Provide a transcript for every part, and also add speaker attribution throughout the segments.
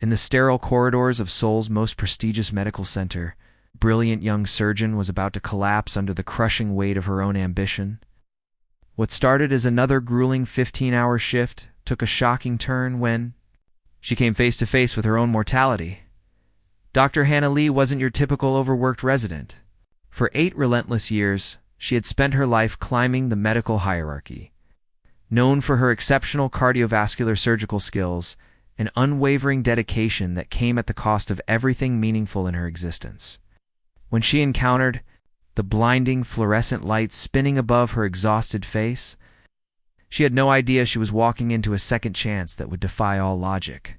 Speaker 1: In the sterile corridors of Seoul's most prestigious medical center, a brilliant young surgeon was about to collapse under the crushing weight of her own ambition. What started as another grueling 15-hour shift took a shocking turn when she came face to face with her own mortality. Dr. Hana Lee wasn't your typical overworked resident. For 8 relentless years, she had spent her life climbing the medical hierarchy. Known for her exceptional cardiovascular surgical skills, an unwavering dedication that came at the cost of everything meaningful in her existence. When she encountered the blinding fluorescent light spinning above her exhausted face, she had no idea she was walking into a second chance that would defy all logic.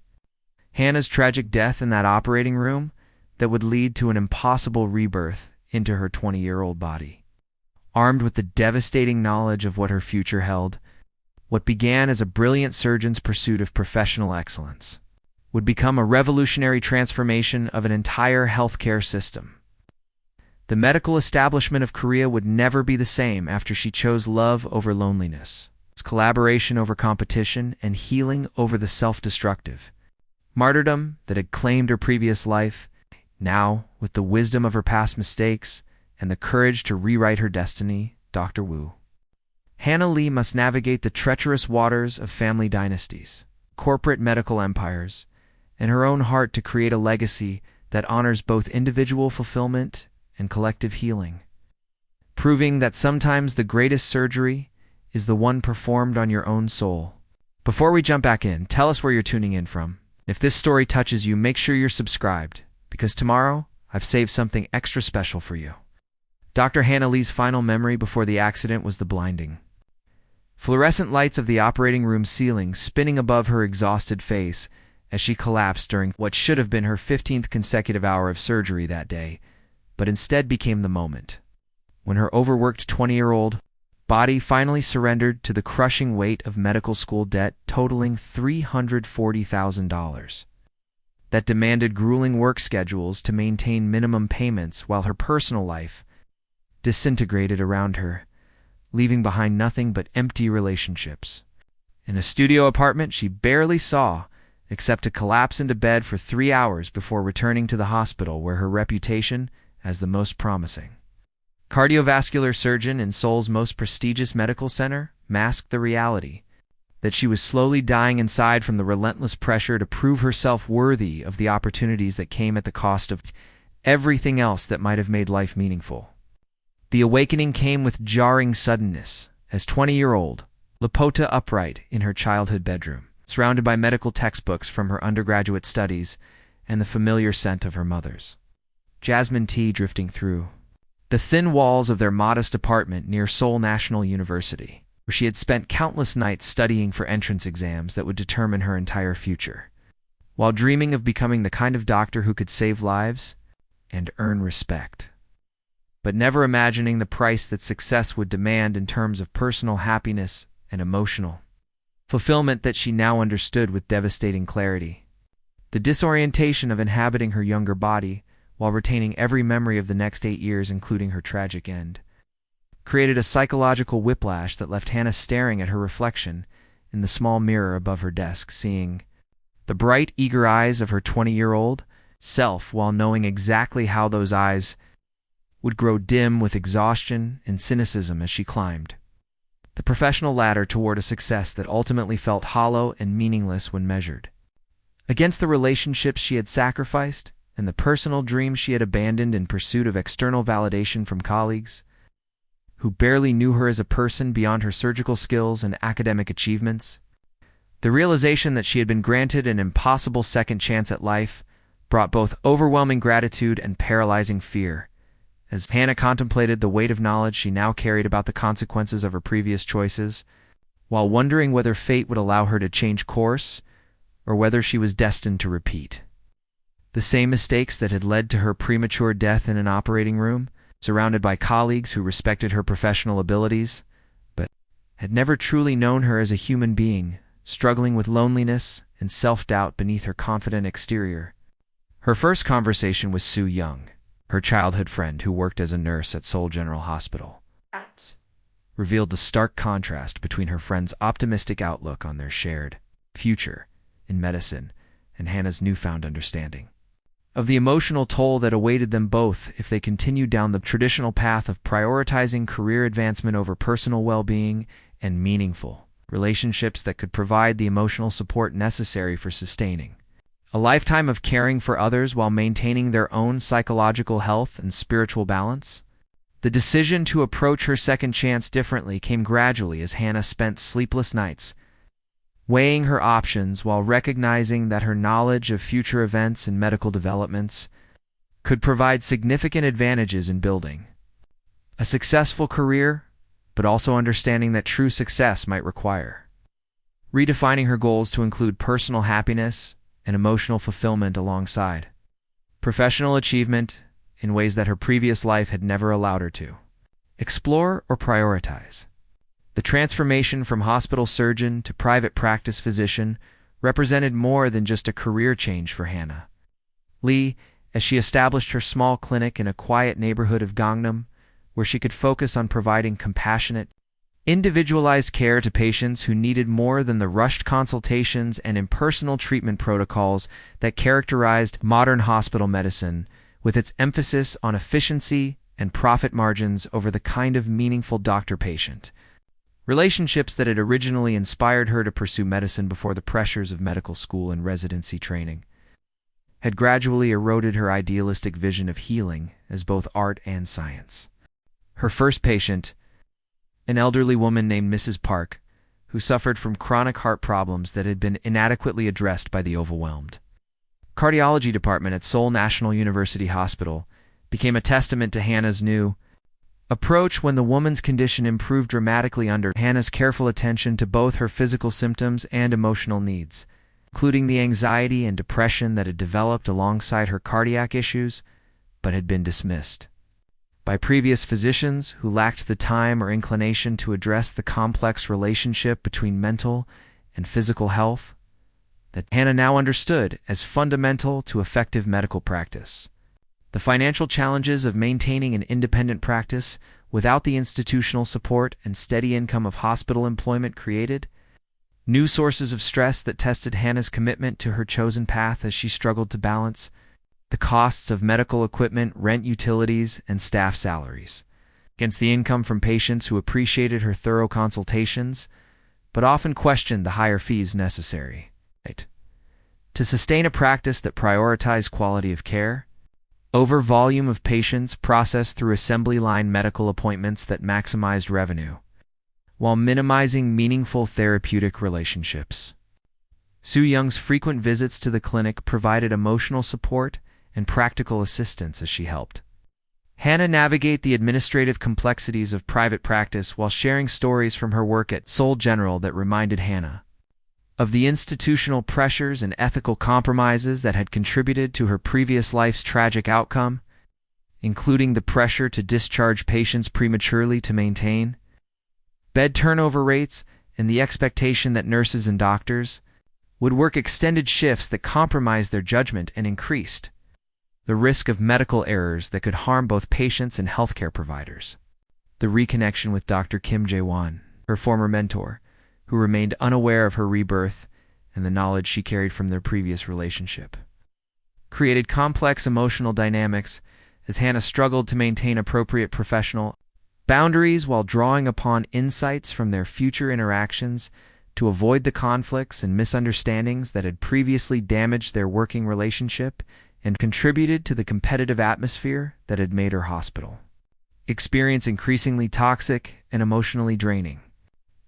Speaker 1: Hannah's tragic death in that operating room that would lead to an impossible rebirth into her 20-year-old body. Armed with the devastating knowledge of what her future held, what began as a brilliant surgeon's pursuit of professional excellence would become a revolutionary transformation of an entire healthcare system. The medical establishment of Korea would never be the same after she chose love over loneliness, collaboration over competition, and healing over the self-destructive. Martyrdom that had claimed her previous life, now, with the wisdom of her past mistakes and the courage to rewrite her destiny, Dr. Wu. Hana Lee must navigate the treacherous waters of family dynasties, corporate medical empires, and her own heart to create a legacy that honors both individual fulfillment and collective healing, proving that sometimes the greatest surgery is the one performed on your own soul. Before we jump back in, tell us where you're tuning in from. If this story touches you, make sure you're subscribed, because tomorrow I've saved something extra special for you. Dr. Hana Lee's final memory before the accident was the blinding fluorescent lights of the operating room ceiling spinning above her exhausted face as she collapsed during what should have been her 15th consecutive hour of surgery that day, but instead became the moment when her overworked 20-year-old body finally surrendered to the crushing weight of medical school debt totaling $340,000. That demanded grueling work schedules to maintain minimum payments while her personal life disintegrated around her, leaving behind nothing but empty relationships. In a studio apartment she barely saw, except to collapse into bed for 3 hours before returning to the hospital where her reputation as the most promising cardiovascular surgeon in Seoul's most prestigious medical center masked the reality that she was slowly dying inside from the relentless pressure to prove herself worthy of the opportunities that came at the cost of everything else that might have made life meaningful. The awakening came with jarring suddenness as 20-year-old Lapota upright in her childhood bedroom, surrounded by medical textbooks from her undergraduate studies and the familiar scent of her mother's jasmine tea drifting through the thin walls of their modest apartment near Seoul National University, where she had spent countless nights studying for entrance exams that would determine her entire future, while dreaming of becoming the kind of doctor who could save lives and earn respect, but never imagining the price that success would demand in terms of personal happiness and emotional fulfillment that she now understood with devastating clarity. The disorientation of inhabiting her younger body, while retaining every memory of the next 8 years including her tragic end, created a psychological whiplash that left Hannah staring at her reflection in the small mirror above her desk, seeing the bright, eager eyes of her 20-year-old self while knowing exactly how those eyes would grow dim with exhaustion and cynicism as she climbed the professional ladder toward a success that ultimately felt hollow and meaningless when measured against the relationships she had sacrificed and the personal dreams she had abandoned in pursuit of external validation from colleagues who barely knew her as a person beyond her surgical skills and academic achievements. The realization that she had been granted an impossible second chance at life brought both overwhelming gratitude and paralyzing fear, as Hannah contemplated the weight of knowledge she now carried about the consequences of her previous choices, while wondering whether fate would allow her to change course or whether she was destined to repeat the same mistakes that had led to her premature death in an operating room, surrounded by colleagues who respected her professional abilities, but had never truly known her as a human being, struggling with loneliness and self-doubt beneath her confident exterior. Her first conversation with Sue Young, her childhood friend who worked as a nurse at Seoul General Hospital, revealed the stark contrast between her friend's optimistic outlook on their shared future in medicine and Hana's newfound understanding of the emotional toll that awaited them both if they continued down the traditional path of prioritizing career advancement over personal well-being and meaningful relationships that could provide the emotional support necessary for sustaining a lifetime of caring for others while maintaining their own psychological health and spiritual balance. The decision to approach her second chance differently came gradually as Hana spent sleepless nights, weighing her options while recognizing that her knowledge of future events and medical developments could provide significant advantages in building a successful career, but also understanding that true success might require redefining her goals to include personal happiness and emotional fulfillment alongside professional achievement in ways that her previous life had never allowed her to explore or prioritize. The transformation from hospital surgeon to private practice physician represented more than just a career change for Hana Lee, as she established her small clinic in a quiet neighborhood of Gangnam, where she could focus on providing compassionate, individualized care to patients who needed more than the rushed consultations and impersonal treatment protocols that characterized modern hospital medicine, with its emphasis on efficiency and profit margins over the kind of meaningful doctor-patient relationships that had originally inspired her to pursue medicine before the pressures of medical school and residency training had gradually eroded her idealistic vision of healing as both art and science. Her first patient, an elderly woman named Mrs. Park, who suffered from chronic heart problems that had been inadequately addressed by the overwhelmed cardiology department at Seoul National University Hospital, became a testament to Hana's new approach when the woman's condition improved dramatically under Hana's careful attention to both her physical symptoms and emotional needs, including the anxiety and depression that had developed alongside her cardiac issues, but had been dismissed by previous physicians who lacked the time or inclination to address the complex relationship between mental and physical health that Hana now understood as fundamental to effective medical practice. The financial challenges of maintaining an independent practice without the institutional support and steady income of hospital employment created new sources of stress that tested Hana's commitment to her chosen path as she struggled to balance the costs of medical equipment, rent, utilities, and staff salaries against the income from patients who appreciated her thorough consultations, but often questioned the higher fees necessary to sustain a practice that prioritized quality of care over volume of patients processed through assembly line medical appointments that maximized revenue, while minimizing meaningful therapeutic relationships. Soo Young's frequent visits to the clinic provided emotional support and practical assistance as she helped Hana navigate the administrative complexities of private practice while sharing stories from her work at Seoul General that reminded Hana of the institutional pressures and ethical compromises that had contributed to her previous life's tragic outcome, including the pressure to discharge patients prematurely to maintain bed turnover rates and the expectation that nurses and doctors would work extended shifts that compromised their judgment and increased the risk of medical errors that could harm both patients and healthcare providers. The reconnection with Dr. Kim Jae-won, her former mentor, who remained unaware of her rebirth and the knowledge she carried from their previous relationship, created complex emotional dynamics as Hana struggled to maintain appropriate professional boundaries while drawing upon insights from their future interactions to avoid the conflicts and misunderstandings that had previously damaged their working relationship and contributed to the competitive atmosphere that had made her hospital experience increasingly toxic and emotionally draining.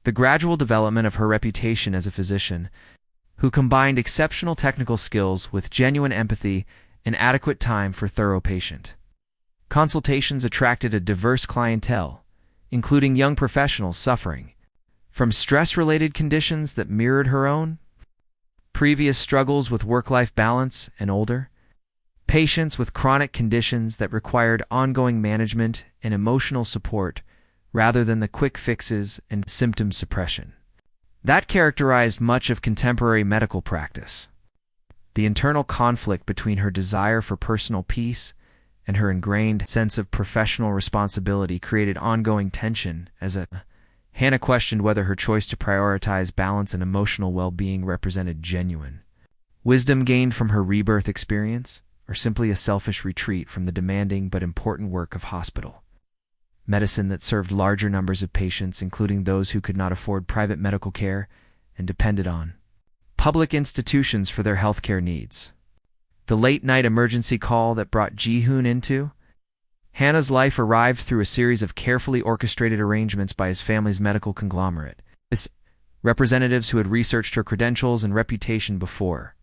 Speaker 1: The gradual development of her reputation as a physician who combined exceptional technical skills with genuine empathy and adequate time for thorough patient consultations attracted a diverse clientele, including young professionals suffering from stress-related conditions that mirrored her own previous struggles with work-life balance and older patients with chronic conditions that required ongoing management and emotional support rather than the quick fixes and symptom suppression that characterized much of contemporary medical practice. The internal conflict between her desire for personal peace and her ingrained sense of professional responsibility created ongoing tension as Hana questioned whether her choice to prioritize balance and emotional well-being represented genuine Wisdom gained from her rebirth experience, or simply a selfish retreat from the demanding but important work of hospital medicine that served larger numbers of patients, including those who could not afford private medical care and depended on public institutions for their healthcare needs. The late-night emergency call that brought Ji-hoon into Hana's life arrived through a series of carefully orchestrated arrangements by his family's medical conglomerate, representatives who had researched her credentials and reputation before,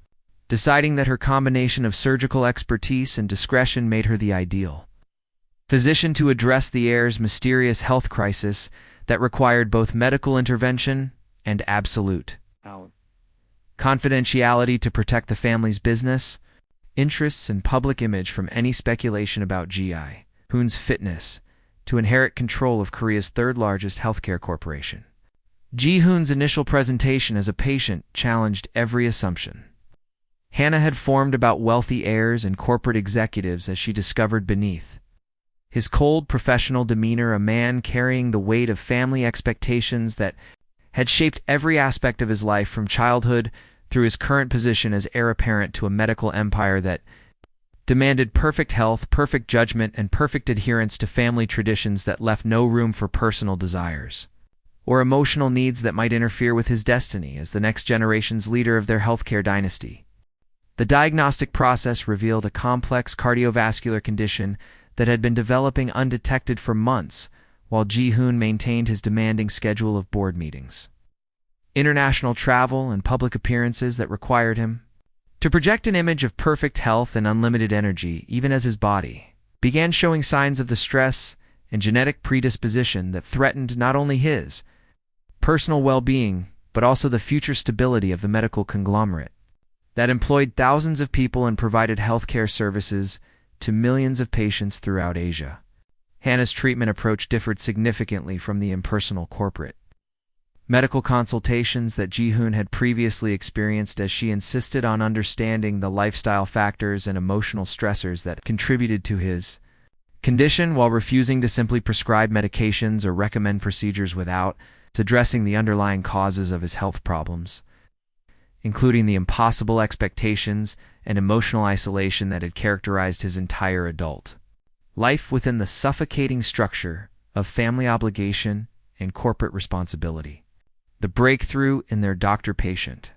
Speaker 1: deciding that her combination of surgical expertise and discretion made her the ideal physician to address the heir's mysterious health crisis that required both medical intervention and absolute confidentiality to protect the family's business interests and public image from any speculation about Ji-hoon's fitness to inherit control of Korea's third-largest healthcare corporation. Ji-hoon's initial presentation as a patient challenged every assumption Hana had formed about wealthy heirs and corporate executives as she discovered beneath his cold professional demeanor a man carrying the weight of family expectations that had shaped every aspect of his life from childhood through his current position as heir apparent to a medical empire that demanded perfect health, perfect judgment, and perfect adherence to family traditions that left no room for personal desires or emotional needs that might interfere with his destiny as the next generation's leader of their healthcare dynasty. The diagnostic process revealed a complex cardiovascular condition that had been developing undetected for months, while Ji-hoon maintained his demanding schedule of board meetings, international travel, and public appearances that required him to project an image of perfect health and unlimited energy, even as his body began showing signs of the stress and genetic predisposition that threatened not only his personal well-being, but also the future stability of the medical conglomerate that employed thousands of people and provided healthcare services to millions of patients throughout Asia. Hana's treatment approach differed significantly from the impersonal corporate medical consultations that Ji-hoon had previously experienced as she insisted on understanding the lifestyle factors and emotional stressors that contributed to his condition while refusing to simply prescribe medications or recommend procedures without addressing the underlying causes of his health problems, including the impossible expectations and emotional isolation that had characterized his entire adult life within the suffocating structure of family obligation and corporate responsibility. The breakthrough in their doctor-patient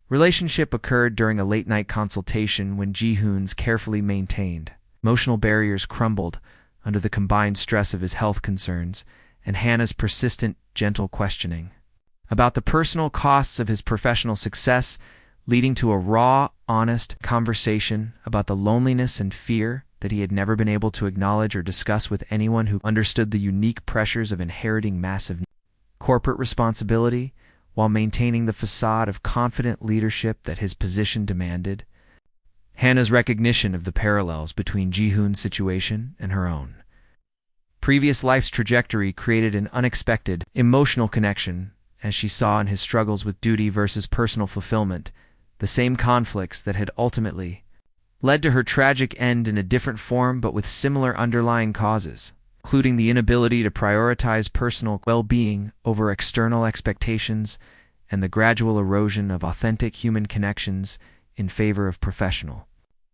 Speaker 1: relationship occurred during a late-night consultation when Ji-hoon's carefully maintained emotional barriers crumbled under the combined stress of his health concerns and Hana's persistent, gentle questioning about the personal costs of his professional success, leading to a raw, honest conversation about the loneliness and fear that he had never been able to acknowledge or discuss with anyone who understood the unique pressures of inheriting massive corporate responsibility while maintaining the facade of confident leadership that his position demanded. Hana's recognition of the parallels between Ji-hoon's situation and her own previous life's trajectory created an unexpected emotional connection as she saw in his struggles with duty versus personal fulfillment the same conflicts that had ultimately led to her tragic end in a different form but with similar underlying causes, including the inability to prioritize personal well-being over external expectations and the gradual erosion of authentic human connections in favor of professional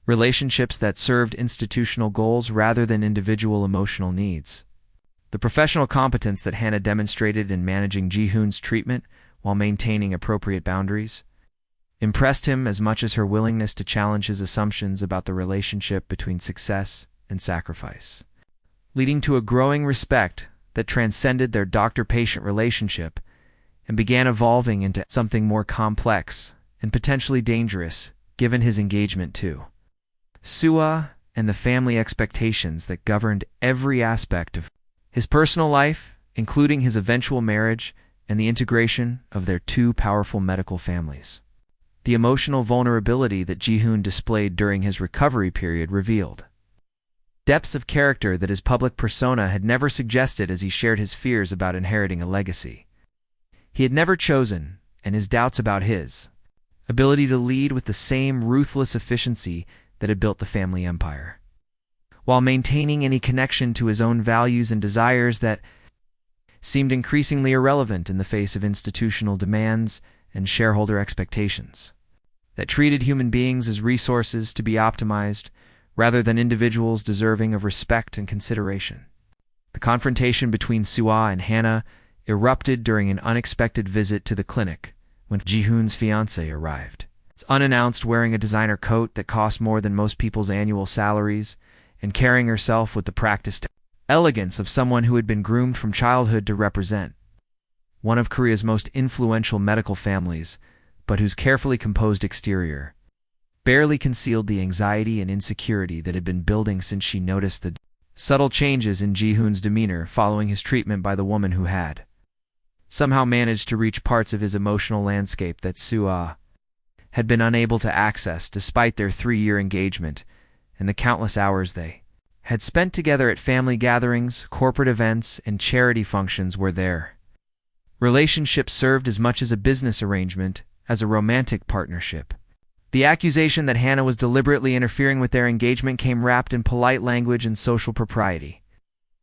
Speaker 1: relationships that served institutional goals rather than individual emotional needs. The professional competence that Hana demonstrated in managing Ji-hoon's treatment while maintaining appropriate boundaries impressed him as much as her willingness to challenge his assumptions about the relationship between success and sacrifice, leading to a growing respect that transcended their doctor-patient relationship and began evolving into something more complex and potentially dangerous given his engagement to Sua and the family expectations that governed every aspect of his personal life, including his eventual marriage and the integration of their two powerful medical families. The emotional vulnerability that Ji-hoon displayed during his recovery period revealed depths of character that his public persona had never suggested as he shared his fears about inheriting a legacy he had never chosen and his doubts about his ability to lead with the same ruthless efficiency that had built the family empire, while maintaining any connection to his own values and desires that seemed increasingly irrelevant in the face of institutional demands and shareholder expectations. that treated human beings as resources to be optimized rather than individuals deserving of respect and consideration. The confrontation between Soo-ah and Hana erupted during an unexpected visit to the clinic when Ji-hoon's fiancé arrived. It's unannounced, wearing a designer coat that cost more than most people's annual salaries and carrying herself with the practiced elegance of someone who had been groomed from childhood to represent one of Korea's most influential medical families, but whose carefully composed exterior barely concealed the anxiety and insecurity that had been building since she noticed the subtle changes in Ji-hoon's demeanor following his treatment by the woman who had somehow managed to reach parts of his emotional landscape that Soo-ah had been unable to access despite their 3-year engagement and the countless hours they had spent together at family gatherings, corporate events, and charity functions where their relationship served as much as a business arrangement as a romantic partnership. The accusation that Hana was deliberately interfering with their engagement came wrapped in polite language and social propriety,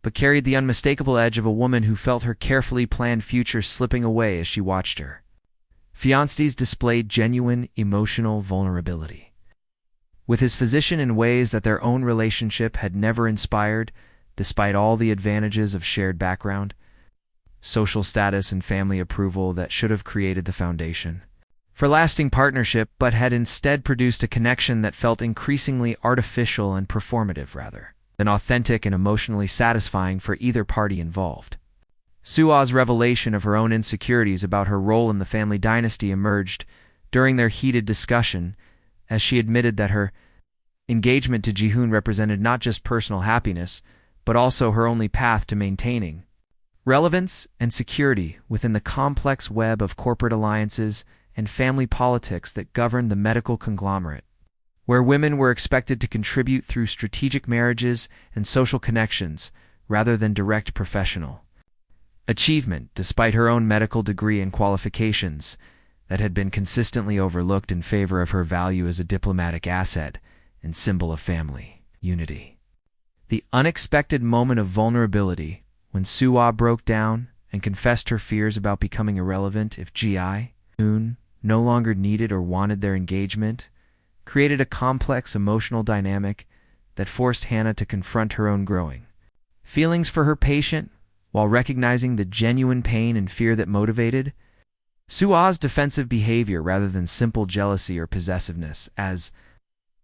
Speaker 1: but carried the unmistakable edge of a woman who felt her carefully planned future slipping away as she watched her fiancés displayed genuine emotional vulnerability with his physician in ways that their own relationship had never inspired, despite all the advantages of shared background, social status, and family approval that should have created the foundation for lasting partnership, but had instead produced a connection that felt increasingly artificial and performative rather than authentic and emotionally satisfying for either party involved. Soo-ah's revelation of her own insecurities about her role in the family dynasty emerged during their heated discussion, as she admitted that her engagement to Ji-hoon represented not just personal happiness, but also her only path to maintaining relevance and security within the complex web of corporate alliances and family politics that governed the medical conglomerate, where women were expected to contribute through strategic marriages and social connections rather than direct professional achievement, despite her own medical degree and qualifications that had been consistently overlooked in favor of her value as a diplomatic asset and symbol of family unity. The unexpected moment of vulnerability when Soo-ah broke down and confessed her fears about becoming irrelevant if Ji-hoon no longer needed or wanted their engagement created a complex emotional dynamic that forced Hana to confront her own growing feelings for her patient while recognizing the genuine pain and fear that motivated Soo-ah's defensive behavior rather than simple jealousy or possessiveness, as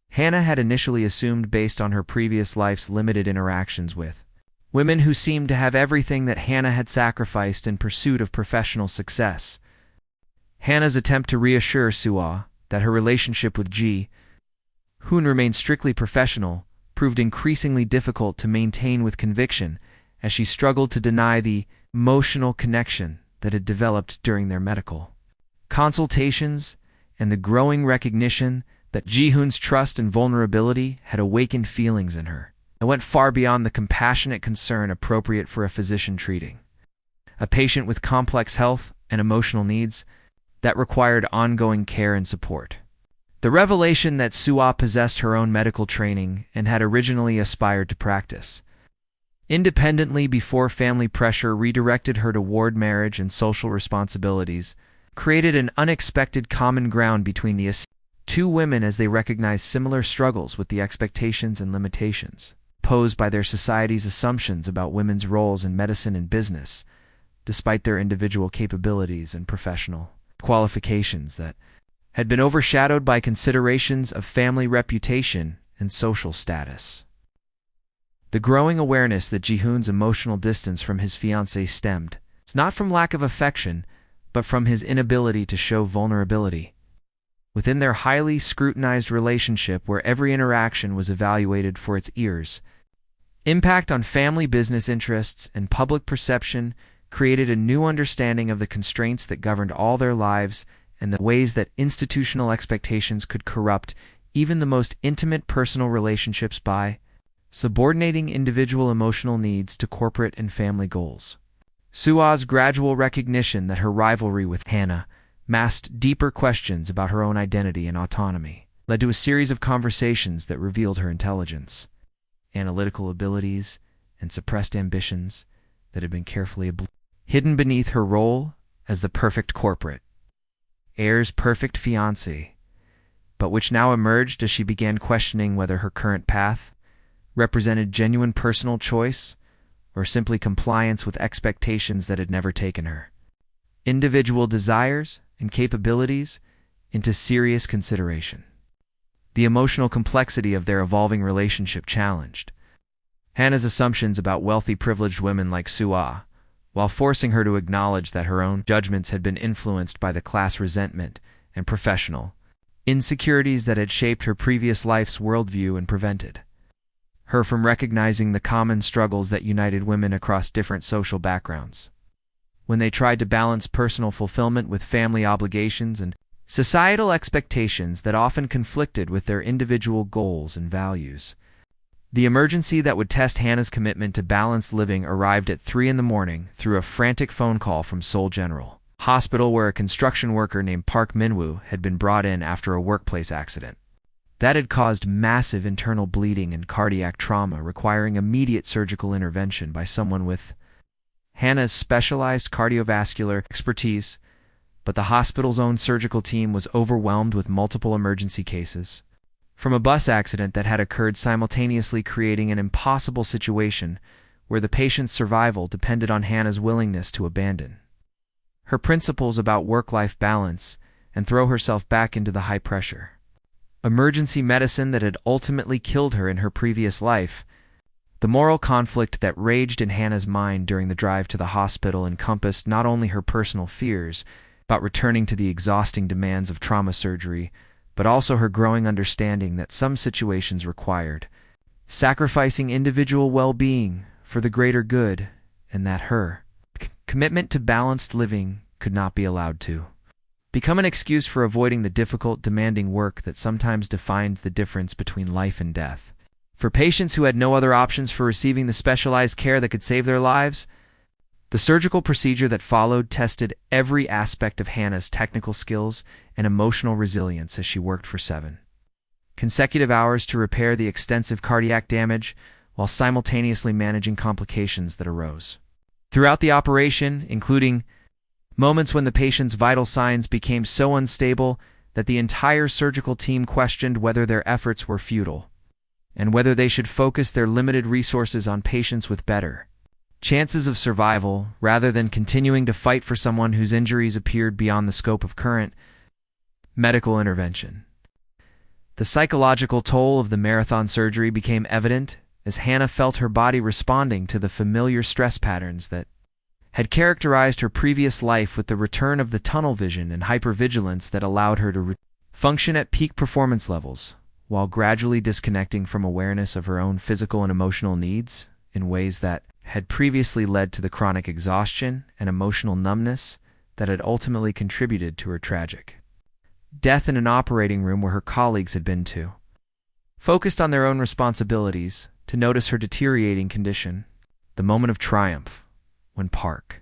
Speaker 1: Hana had initially assumed based on her previous life's limited interactions with women who seemed to have everything that Hana had sacrificed in pursuit of professional success. Hana's attempt to reassure Soo-ah that her relationship with Ji-hoon remained strictly professional proved increasingly difficult to maintain with conviction as she struggled to deny the emotional connection that had developed during their medical consultations and the growing recognition that Ji-hoon's trust and vulnerability had awakened feelings in her that went far beyond the compassionate concern appropriate for a physician treating a patient with complex health and emotional needs that required ongoing care and support. The revelation that Soo-ah possessed her own medical training and had originally aspired to practice independently before family pressure redirected her toward marriage and social responsibilities created an unexpected common ground between the two women as they recognized similar struggles with the expectations and limitations posed by their society's assumptions about women's roles in medicine and business, despite their individual capabilities and professional qualifications that had been overshadowed by considerations of family reputation and social status. The growing awareness that Ji-hoon's emotional distance from his fiancée stemmed not from lack of affection, but from his inability to show vulnerability within their highly scrutinized relationship where every interaction was evaluated for its impact on family business interests and public perception created a new understanding of the constraints that governed all their lives and the ways that institutional expectations could corrupt even the most intimate personal relationships by subordinating individual emotional needs to corporate and family goals. Soo-ah's gradual recognition that her rivalry with Hana masked deeper questions about her own identity and autonomy led to a series of conversations that revealed her intelligence, analytical abilities, and suppressed ambitions that had been carefully hidden beneath her role as the perfect corporate heir's perfect fiancé. but which now emerged as she began questioning whether her current path represented genuine personal choice or simply compliance with expectations that had never taken her individual desires and capabilities into serious consideration. The emotional complexity of their evolving relationship challenged Hana's assumptions about wealthy, privileged women like Sua, while forcing her to acknowledge that her own judgments had been influenced by the class resentment and professional insecurities that had shaped her previous life's worldview and prevented her from recognizing the common struggles that united women across different social backgrounds. When they tried to balance personal fulfillment with family obligations and societal expectations that often conflicted with their individual goals and values. The emergency that would test Hana's commitment to balanced living arrived at 3 a.m. through a frantic phone call from Seoul General Hospital, where a construction worker named Park Minwoo had been brought in after a workplace accident that had caused massive internal bleeding and cardiac trauma, requiring immediate surgical intervention by someone with Hana's specialized cardiovascular expertise. But the hospital's own surgical team was overwhelmed with multiple emergency cases from a bus accident that had occurred simultaneously, creating an impossible situation where the patient's survival depended on Hana's willingness to abandon her principles about work-life balance and throw herself back into the high-pressure emergency medicine that had ultimately killed her in her previous life. The moral conflict that raged in Hana's mind during the drive to the hospital encompassed not only her personal fears about returning to the exhausting demands of trauma surgery, but also her growing understanding that some situations required sacrificing individual well-being for the greater good, and that her commitment to balanced living could not be allowed to become an excuse for avoiding the difficult, demanding work that sometimes defined the difference between life and death. For patients who had no other options for receiving the specialized care that could save their lives, the surgical procedure that followed tested every aspect of Hana's technical skills and emotional resilience as she worked for 7 consecutive hours to repair the extensive cardiac damage while simultaneously managing complications that arose throughout the operation, including moments when the patient's vital signs became so unstable that the entire surgical team questioned whether their efforts were futile and whether they should focus their limited resources on patients with better chances of survival rather than continuing to fight for someone whose injuries appeared beyond the scope of current medical intervention. The psychological toll of the marathon surgery became evident as Hana felt her body responding to the familiar stress patterns that had characterized her previous life, with the return of the tunnel vision and hypervigilance that allowed her to function at peak performance levels, while gradually disconnecting from awareness of her own physical and emotional needs in ways that had previously led to the chronic exhaustion and emotional numbness that had ultimately contributed to her tragic death in an operating room where her colleagues had been too focused on their own responsibilities to notice her deteriorating condition. The moment of triumph, when Park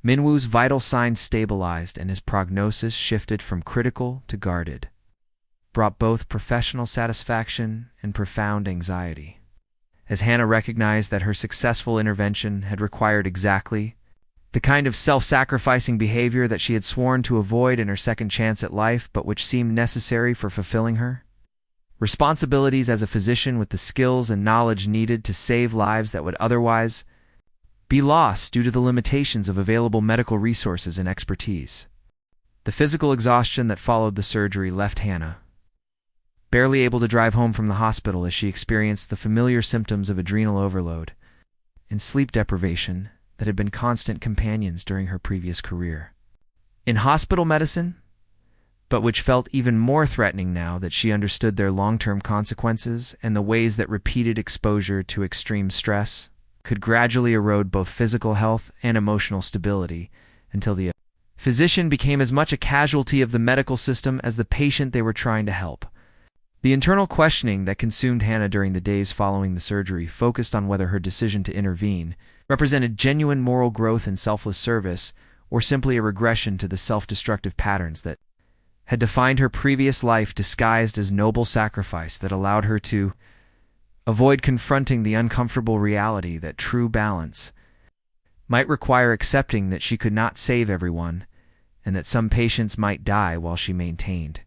Speaker 1: Minwoo's vital signs stabilized and his prognosis shifted from critical to guarded, brought both professional satisfaction and profound anxiety, as Hana recognized that her successful intervention had required exactly the kind of self-sacrificing behavior that she had sworn to avoid in her second chance at life, but which seemed necessary for fulfilling her responsibilities as a physician, with the skills and knowledge needed to save lives that would otherwise be lost due to the limitations of available medical resources and expertise. The physical exhaustion that followed the surgery left Hana barely able to drive home from the hospital as she experienced the familiar symptoms of adrenal overload and sleep deprivation that had been constant companions during her previous career in hospital medicine, but which felt even more threatening now that she understood their long-term consequences and the ways that repeated exposure to extreme stress could gradually erode both physical health and emotional stability, until the physician became as much a casualty of the medical system as the patient they were trying to help. The internal questioning that consumed Hana during the days following the surgery focused on whether her decision to intervene represented genuine moral growth and selfless service, or simply a regression to the self-destructive patterns that had defined her previous life, disguised as noble sacrifice that allowed her to avoid confronting the uncomfortable reality that true balance might require accepting that she could not save everyone and that some patients might die while she maintained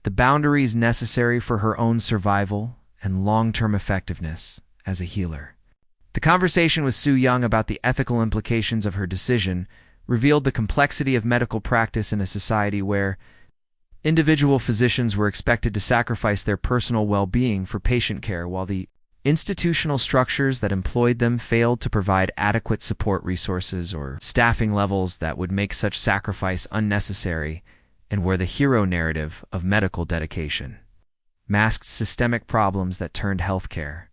Speaker 1: the boundaries necessary for her own survival and long-term effectiveness as a healer. The conversation with Su Young about the ethical implications of her decision revealed the complexity of medical practice in a society where individual physicians were expected to sacrifice their personal well-being for patient care, while the institutional structures that employed them failed to provide adequate support resources or staffing levels that would make such sacrifice unnecessary, and where the hero narrative of medical dedication masked systemic problems that turned healthcare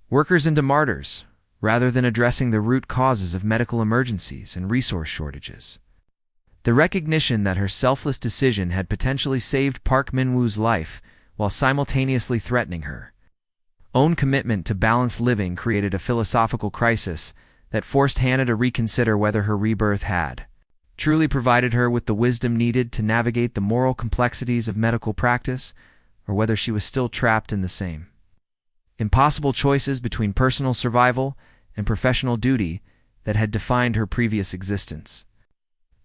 Speaker 1: workers into martyrs, rather than addressing the root causes of medical emergencies and resource shortages. The recognition that her selfless decision had potentially saved Park Min-woo's life while simultaneously threatening her own commitment to balanced living created a philosophical crisis that forced Hana to reconsider whether her rebirth had truly provided her with the wisdom needed to navigate the moral complexities of medical practice, or whether she was still trapped in the same impossible choices between personal survival and professional duty that had defined her previous existence.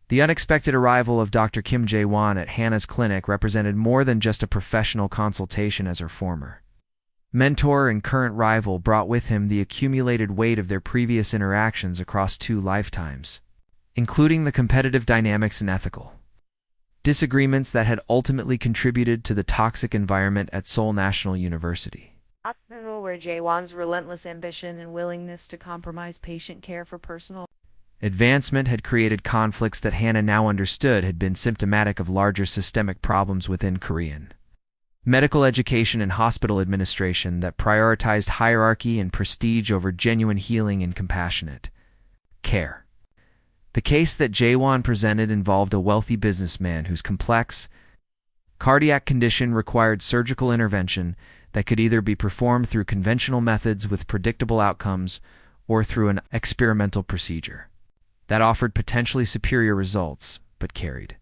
Speaker 1: The unexpected arrival of Dr. Kim Jae-won at Hana's clinic represented more than just a professional consultation, as her former mentor and current rival brought with him the accumulated weight of their previous interactions across 2 lifetimes, including the competitive dynamics and ethical disagreements that had ultimately contributed to the toxic environment at Seoul National University.
Speaker 2: Where Jae-won's relentless ambition and willingness to compromise patient care for personal
Speaker 1: advancement had created conflicts that Hana now understood had been symptomatic of larger systemic problems within Korean medical education and hospital administration that prioritized hierarchy and prestige over genuine healing and compassionate care. The case that Jae-won presented involved a wealthy businessman whose complex cardiac condition required surgical intervention that could either be performed through conventional methods with predictable outcomes or through an experimental procedure that offered potentially superior results but carried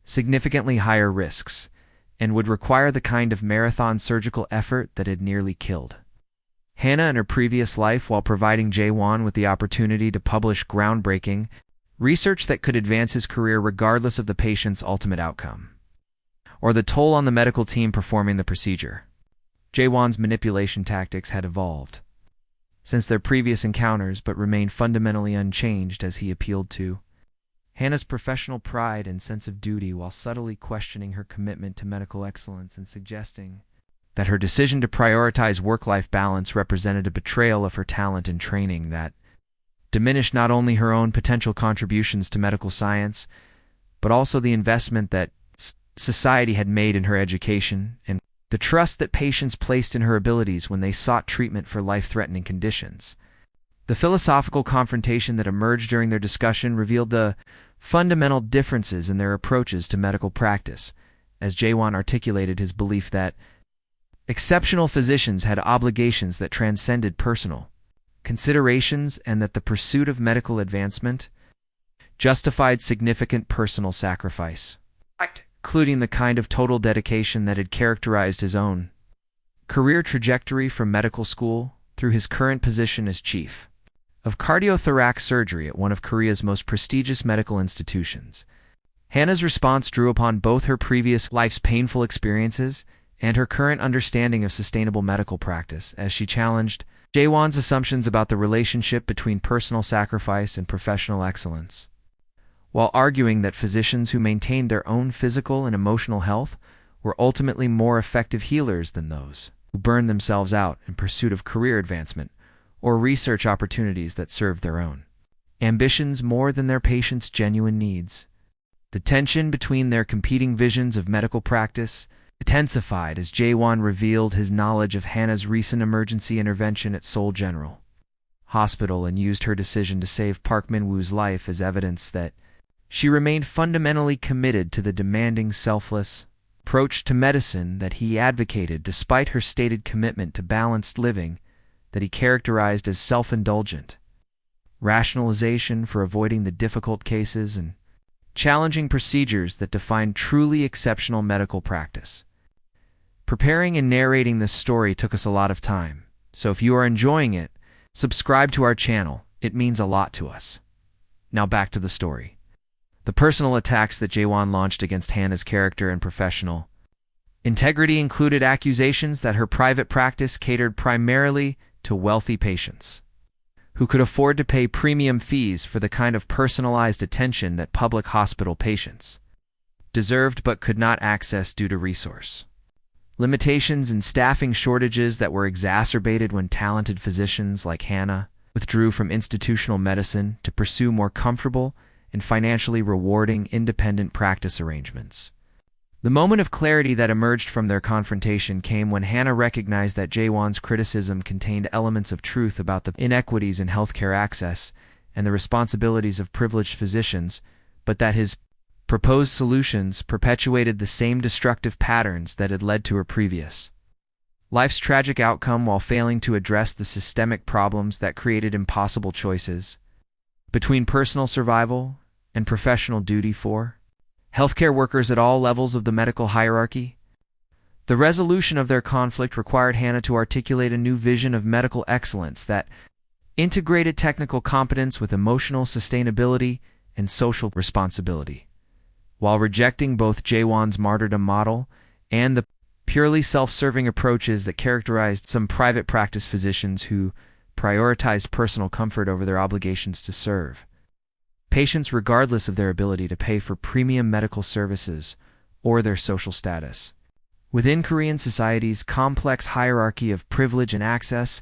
Speaker 1: significantly higher risks and would require the kind of marathon surgical effort that had nearly killed Hana in her previous life, while providing Jae-won with the opportunity to publish groundbreaking research that could advance his career regardless of the patient's ultimate outcome or the toll on the medical team performing the procedure. Jae-won's manipulation tactics had evolved since their previous encounters but remained fundamentally unchanged as he appealed to Hana's professional pride and sense of duty while subtly questioning her commitment to medical excellence and suggesting that her decision to prioritize work-life balance represented a betrayal of her talent and training that diminished not only her own potential contributions to medical science, but also the investment that society had made in her education and the trust that patients placed in her abilities when they sought treatment for life-threatening conditions. The philosophical confrontation that emerged during their discussion revealed the fundamental differences in their approaches to medical practice, as Jae-won articulated his belief that exceptional physicians had obligations that transcended personal considerations and that the pursuit of medical advancement justified significant personal sacrifice, including the kind of total dedication that had characterized his own career trajectory from medical school through his current position as chief of cardiothoracic surgery at one of Korea's most prestigious medical institutions. Hana's response drew upon both her previous life's painful experiences and her current understanding of sustainable medical practice as she challenged Jae-won's assumptions about the relationship between personal sacrifice and professional excellence, while arguing that physicians who maintained their own physical and emotional health were ultimately more effective healers than those who burned themselves out in pursuit of career advancement or research opportunities that served their own ambitions more than their patients' genuine needs. The tension between their competing visions of medical practice intensified as Jae-won revealed his knowledge of Hana's recent emergency intervention at Seoul General Hospital and used her decision to save Park Min-woo's life as evidence that she remained fundamentally committed to the demanding, selfless approach to medicine that he advocated despite her stated commitment to balanced living that he characterized as self-indulgent rationalization for avoiding the difficult cases and challenging procedures that defined truly exceptional medical practice. Preparing and narrating this story took us a lot of time, so if you are enjoying it, subscribe to our channel. It means a lot to us. Now back to the story. The personal attacks that Jae-won launched against Hana's character and professional Integrity included accusations that her private practice catered primarily to wealthy patients who could afford to pay premium fees for the kind of personalized attention that public hospital patients deserved but could not access due to resource limitations and staffing shortages that were exacerbated when talented physicians like Hana withdrew from institutional medicine to pursue more comfortable and financially rewarding independent practice arrangements. The moment of clarity that emerged from their confrontation came when Hana recognized that Jaewon's criticism contained elements of truth about the inequities in healthcare access and the responsibilities of privileged physicians, but that his proposed solutions perpetuated the same destructive patterns that had led to her previous life's tragic outcome while failing to address the systemic problems that created impossible choices between personal survival and professional duty for healthcare workers at all levels of the medical hierarchy. The resolution of their conflict required Hana to articulate a new vision of medical excellence that integrated technical competence with emotional sustainability and social responsibility. While rejecting both Jaewon's martyrdom model and the purely self-serving approaches that characterized some private practice physicians who prioritized personal comfort over their obligations to serve patients regardless of their ability to pay for premium medical services or their social status. Within Korean society's complex hierarchy of privilege and access,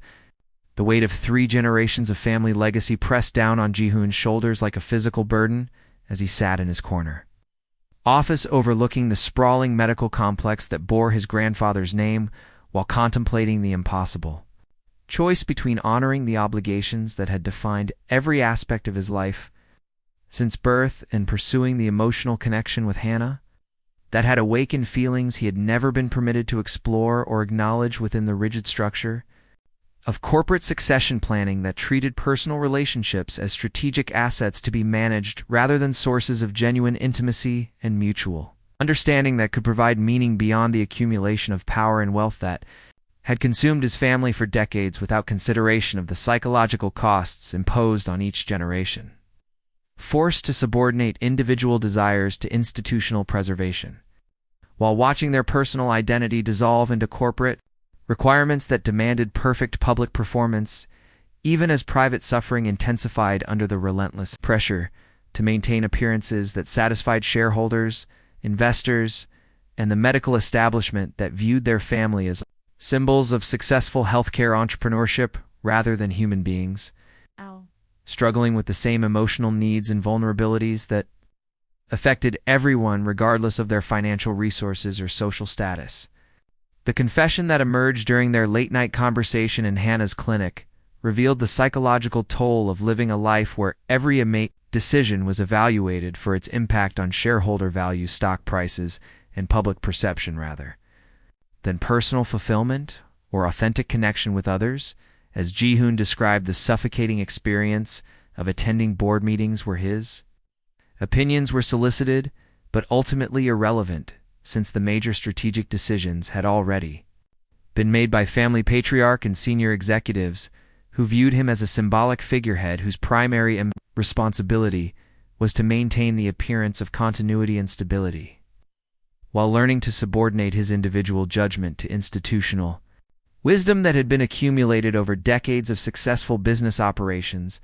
Speaker 1: the weight of 3 generations of family legacy pressed down on Ji-hoon's shoulders like a physical burden as he sat in his corner office overlooking the sprawling medical complex that bore his grandfather's name while contemplating the impossible choice between honoring the obligations that had defined every aspect of his life since birth and pursuing the emotional connection with Hana that had awakened feelings he had never been permitted to explore or acknowledge within the rigid structure of corporate succession planning that treated personal relationships as strategic assets to be managed rather than sources of genuine intimacy and mutual understanding that could provide meaning beyond the accumulation of power and wealth that had consumed his family for decades without consideration of the psychological costs imposed on each generation. Forced to subordinate individual desires to institutional preservation, while watching their personal identity dissolve into corporate requirements that demanded perfect public performance, even as private suffering intensified under the relentless pressure to maintain appearances that satisfied shareholders, investors, and the medical establishment that viewed their family as symbols of successful healthcare entrepreneurship rather than human beings. Struggling with the same emotional needs and vulnerabilities that affected everyone regardless of their financial resources or social status. The confession that emerged during their late-night conversation in Hana's clinic revealed the psychological toll of living a life where every decision was evaluated for its impact on shareholder value, stock prices, and public perception rather than personal fulfillment or authentic connection with others. As Ji-hoon described the suffocating experience of attending board meetings where his opinions were solicited but ultimately irrelevant since the major strategic decisions had already been made by family patriarch and senior executives who viewed him as a symbolic figurehead whose primary responsibility was to maintain the appearance of continuity and stability, while learning to subordinate his individual judgment to institutional wisdom that had been accumulated over decades of successful business operations,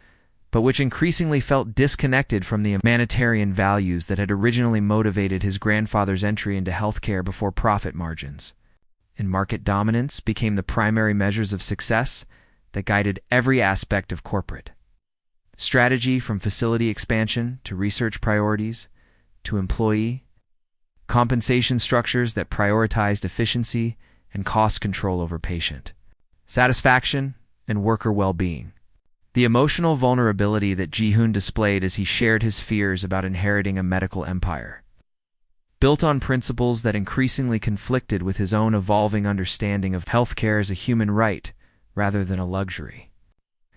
Speaker 1: but which increasingly felt disconnected from the humanitarian values that had originally motivated his grandfather's entry into healthcare before profit margins and market dominance became the primary measures of success that guided every aspect of corporate strategy, from facility expansion to research priorities to employee compensation structures that prioritized efficiency and cost control over patient satisfaction and worker well-being. The emotional vulnerability that Ji-hoon displayed as he shared his fears about inheriting a medical empire, built on principles that increasingly conflicted with his own evolving understanding of healthcare as a human right rather than a luxury.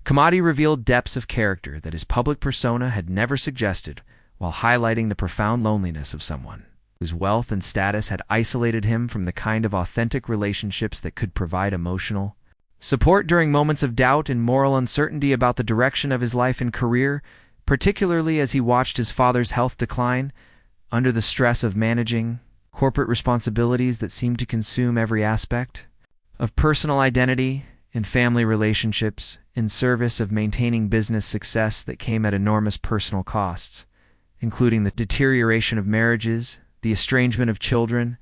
Speaker 1: Kamadi revealed depths of character that his public persona had never suggested, while highlighting the profound loneliness of someone whose wealth and status had isolated him from the kind of authentic relationships that could provide emotional support during moments of doubt and moral uncertainty about the direction of his life and career, particularly as he watched his father's health decline under the stress of managing corporate responsibilities that seemed to consume every aspect of personal identity and family relationships in service of maintaining business success that came at enormous personal costs, including the deterioration of marriages, the estrangement of children,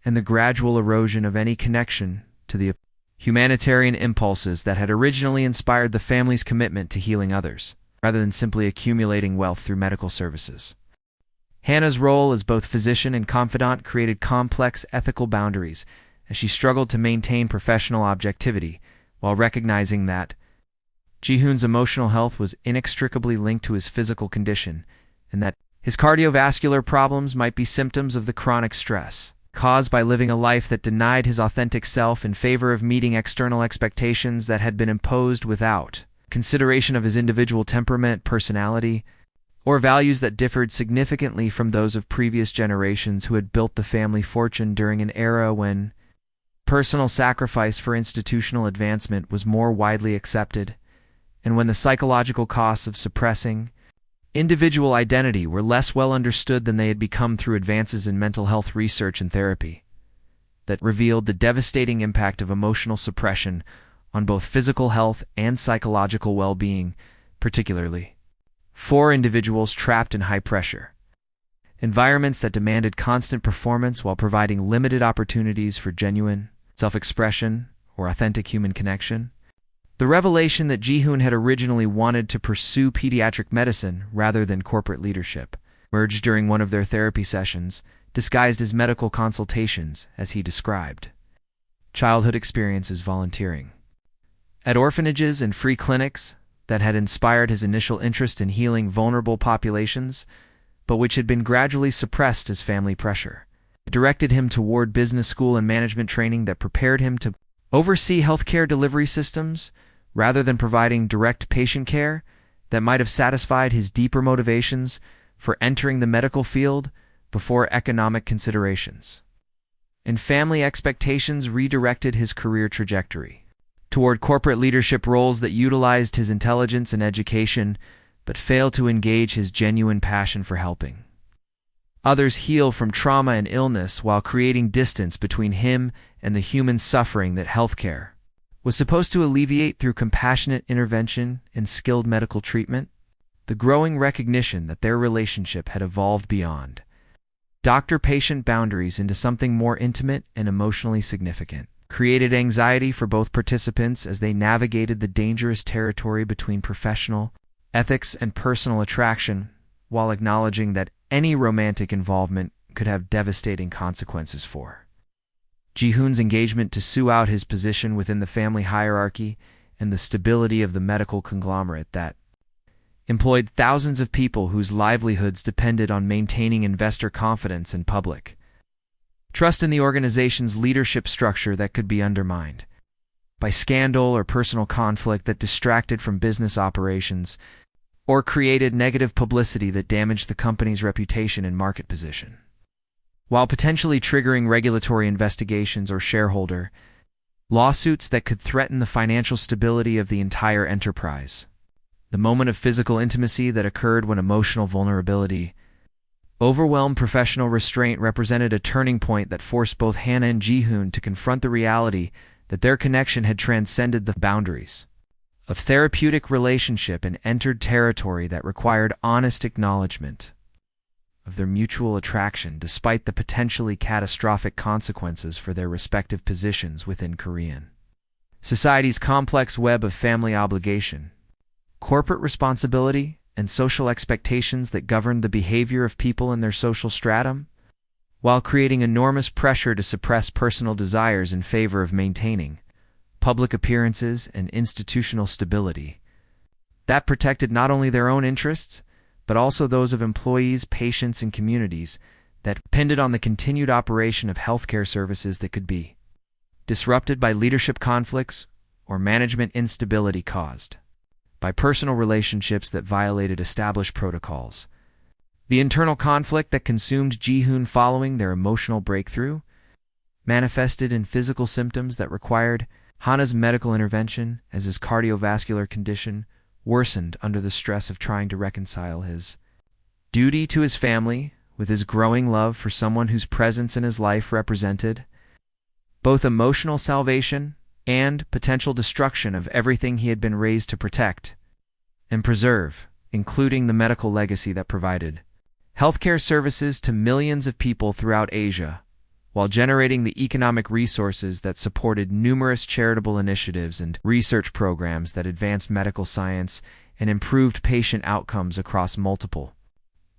Speaker 1: and the gradual erosion of any connection to the humanitarian impulses that had originally inspired the family's commitment to healing others, rather than simply accumulating wealth through medical services. Hana's role as both physician and confidant created complex ethical boundaries as she struggled to maintain professional objectivity while recognizing that Ji-hoon's emotional health was inextricably linked to his physical condition and that his cardiovascular problems might be symptoms of the chronic stress caused by living a life that denied his authentic self in favor of meeting external expectations that had been imposed without consideration of his individual temperament, personality, or values that differed significantly from those of previous generations who had built the family fortune during an era when personal sacrifice for institutional advancement was more widely accepted, and when the psychological costs of suppressing individual identity were less well understood than they had become through advances in mental health research and therapy that revealed the devastating impact of emotional suppression on both physical health and psychological well-being, particularly for individuals trapped in high-pressure environments that demanded constant performance while providing limited opportunities for genuine self-expression or authentic human connection. The revelation that Ji-hoon had originally wanted to pursue pediatric medicine rather than corporate leadership emerged during one of their therapy sessions, disguised as medical consultations, as he described childhood experiences volunteering at orphanages and free clinics that had inspired his initial interest in healing vulnerable populations, but which had been gradually suppressed as family pressure directed him toward business school and management training that prepared him to oversee healthcare delivery systems rather than providing direct patient care that might have satisfied his deeper motivations for entering the medical field before economic considerations. And family expectations redirected his career trajectory toward corporate leadership roles that utilized his intelligence and education but failed to engage his genuine passion for helping others heal from trauma and illness while creating distance between him and the human suffering that healthcare was supposed to alleviate through compassionate intervention and skilled medical treatment. The growing recognition that their relationship had evolved beyond doctor-patient boundaries into something more intimate and emotionally significant created anxiety for both participants as they navigated the dangerous territory between professional ethics and personal attraction, while acknowledging that any romantic involvement could have devastating consequences for Ji-hoon's engagement to sue out his position within the family hierarchy and the stability of the medical conglomerate that employed thousands of people whose livelihoods depended on maintaining investor confidence and public trust in the organization's leadership structure that could be undermined by scandal or personal conflict that distracted from business operations or created negative publicity that damaged the company's reputation and market position, while potentially triggering regulatory investigations or shareholder lawsuits that could threaten the financial stability of the entire enterprise. The moment of physical intimacy that occurred when emotional vulnerability overwhelmed professional restraint represented a turning point that forced both Hana and Ji-hoon to confront the reality that their connection had transcended the boundaries of therapeutic relationship and entered territory that required honest acknowledgement of their mutual attraction despite the potentially catastrophic consequences for their respective positions within Korean society's complex web of family obligation, corporate responsibility, and social expectations that governed the behavior of people in their social stratum, while creating enormous pressure to suppress personal desires in favor of maintaining public appearances and institutional stability that protected not only their own interests, but also those of employees, patients, and communities that depended on the continued operation of healthcare services that could be disrupted by leadership conflicts or management instability caused by personal relationships that violated established protocols. The internal conflict that consumed Ji-hoon following their emotional breakthrough manifested in physical symptoms that required Hana's medical intervention as his cardiovascular condition worsened under the stress of trying to reconcile his duty to his family with his growing love for someone whose presence in his life represented both emotional salvation and potential destruction of everything he had been raised to protect and preserve, including the medical legacy that provided healthcare services to millions of people throughout Asia, while generating the economic resources that supported numerous charitable initiatives and research programs that advanced medical science and improved patient outcomes across multiple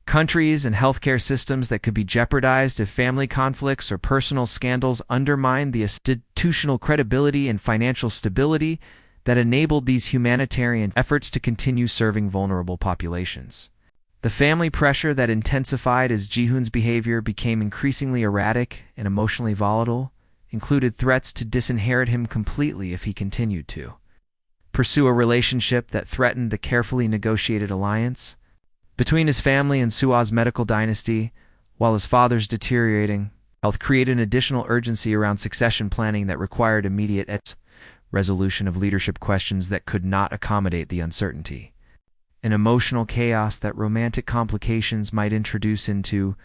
Speaker 1: countries, and healthcare systems that could be jeopardized if family conflicts or personal scandals undermined the institutional credibility and financial stability that enabled these humanitarian efforts to continue serving vulnerable populations. The family pressure that intensified as Ji-hoon's behavior became increasingly erratic and emotionally volatile included threats to disinherit him completely if he continued to pursue a relationship that threatened the carefully negotiated alliance between his family and Sua's medical dynasty, while his father's deteriorating health created an additional urgency around succession planning that required immediate resolution of leadership questions that could not accommodate the uncertainty, an emotional chaos that romantic complications might introduce into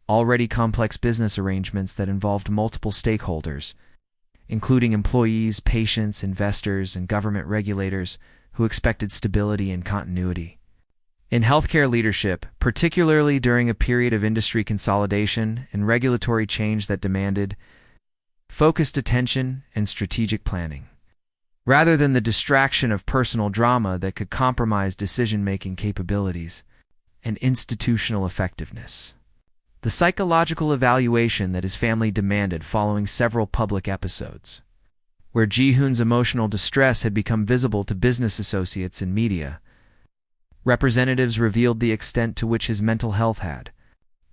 Speaker 1: already complex business arrangements that involved multiple stakeholders, including employees, patients, investors, and government regulators who expected stability and continuity. In healthcare leadership, particularly during a period of industry consolidation and regulatory change that demanded focused attention and strategic planning, rather than the distraction of personal drama that could compromise decision-making capabilities and institutional effectiveness. The psychological evaluation that his family demanded following several public episodes, where Ji-hoon's emotional distress had become visible to business associates and media, representatives revealed the extent to which his mental health had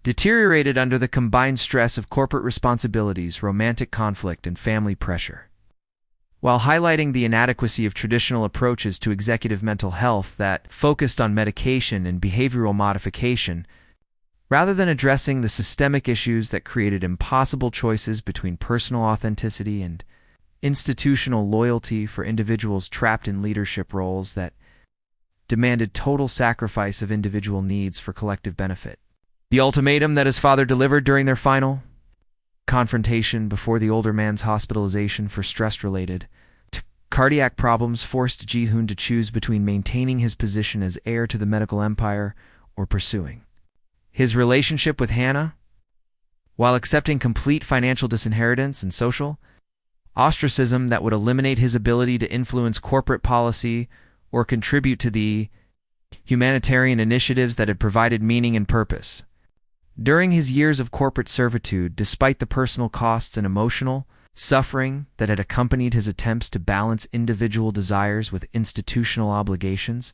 Speaker 1: deteriorated under the combined stress of corporate responsibilities, romantic conflict, and family pressure, while highlighting the inadequacy of traditional approaches to executive mental health that focused on medication and behavioral modification, rather than addressing the systemic issues that created impossible choices between personal authenticity and institutional loyalty for individuals trapped in leadership roles that demanded total sacrifice of individual needs for collective benefit. The ultimatum that his father delivered during their final confrontation before the older man's hospitalization for stress-related cardiac problems forced Ji-hoon to choose between maintaining his position as heir to the medical empire or pursuing his relationship with Hana, while accepting complete financial disinheritance and social ostracism that would eliminate his ability to influence corporate policy or contribute to the humanitarian initiatives that had provided meaning and purpose. During his years of corporate servitude, despite the personal costs and emotional suffering that had accompanied his attempts to balance individual desires with institutional obligations,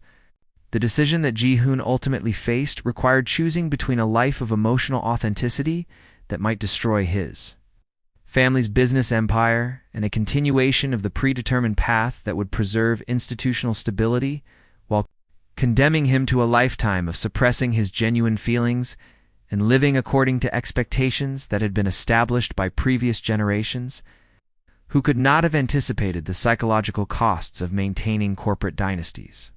Speaker 1: the decision that Ji-hoon ultimately faced required choosing between a life of emotional authenticity that might destroy his family's business empire and a continuation of the predetermined path that would preserve institutional stability, while condemning him to a lifetime of suppressing his genuine feelings and living according to expectations that had been established by previous generations, who could not have anticipated the psychological costs of maintaining corporate dynasties.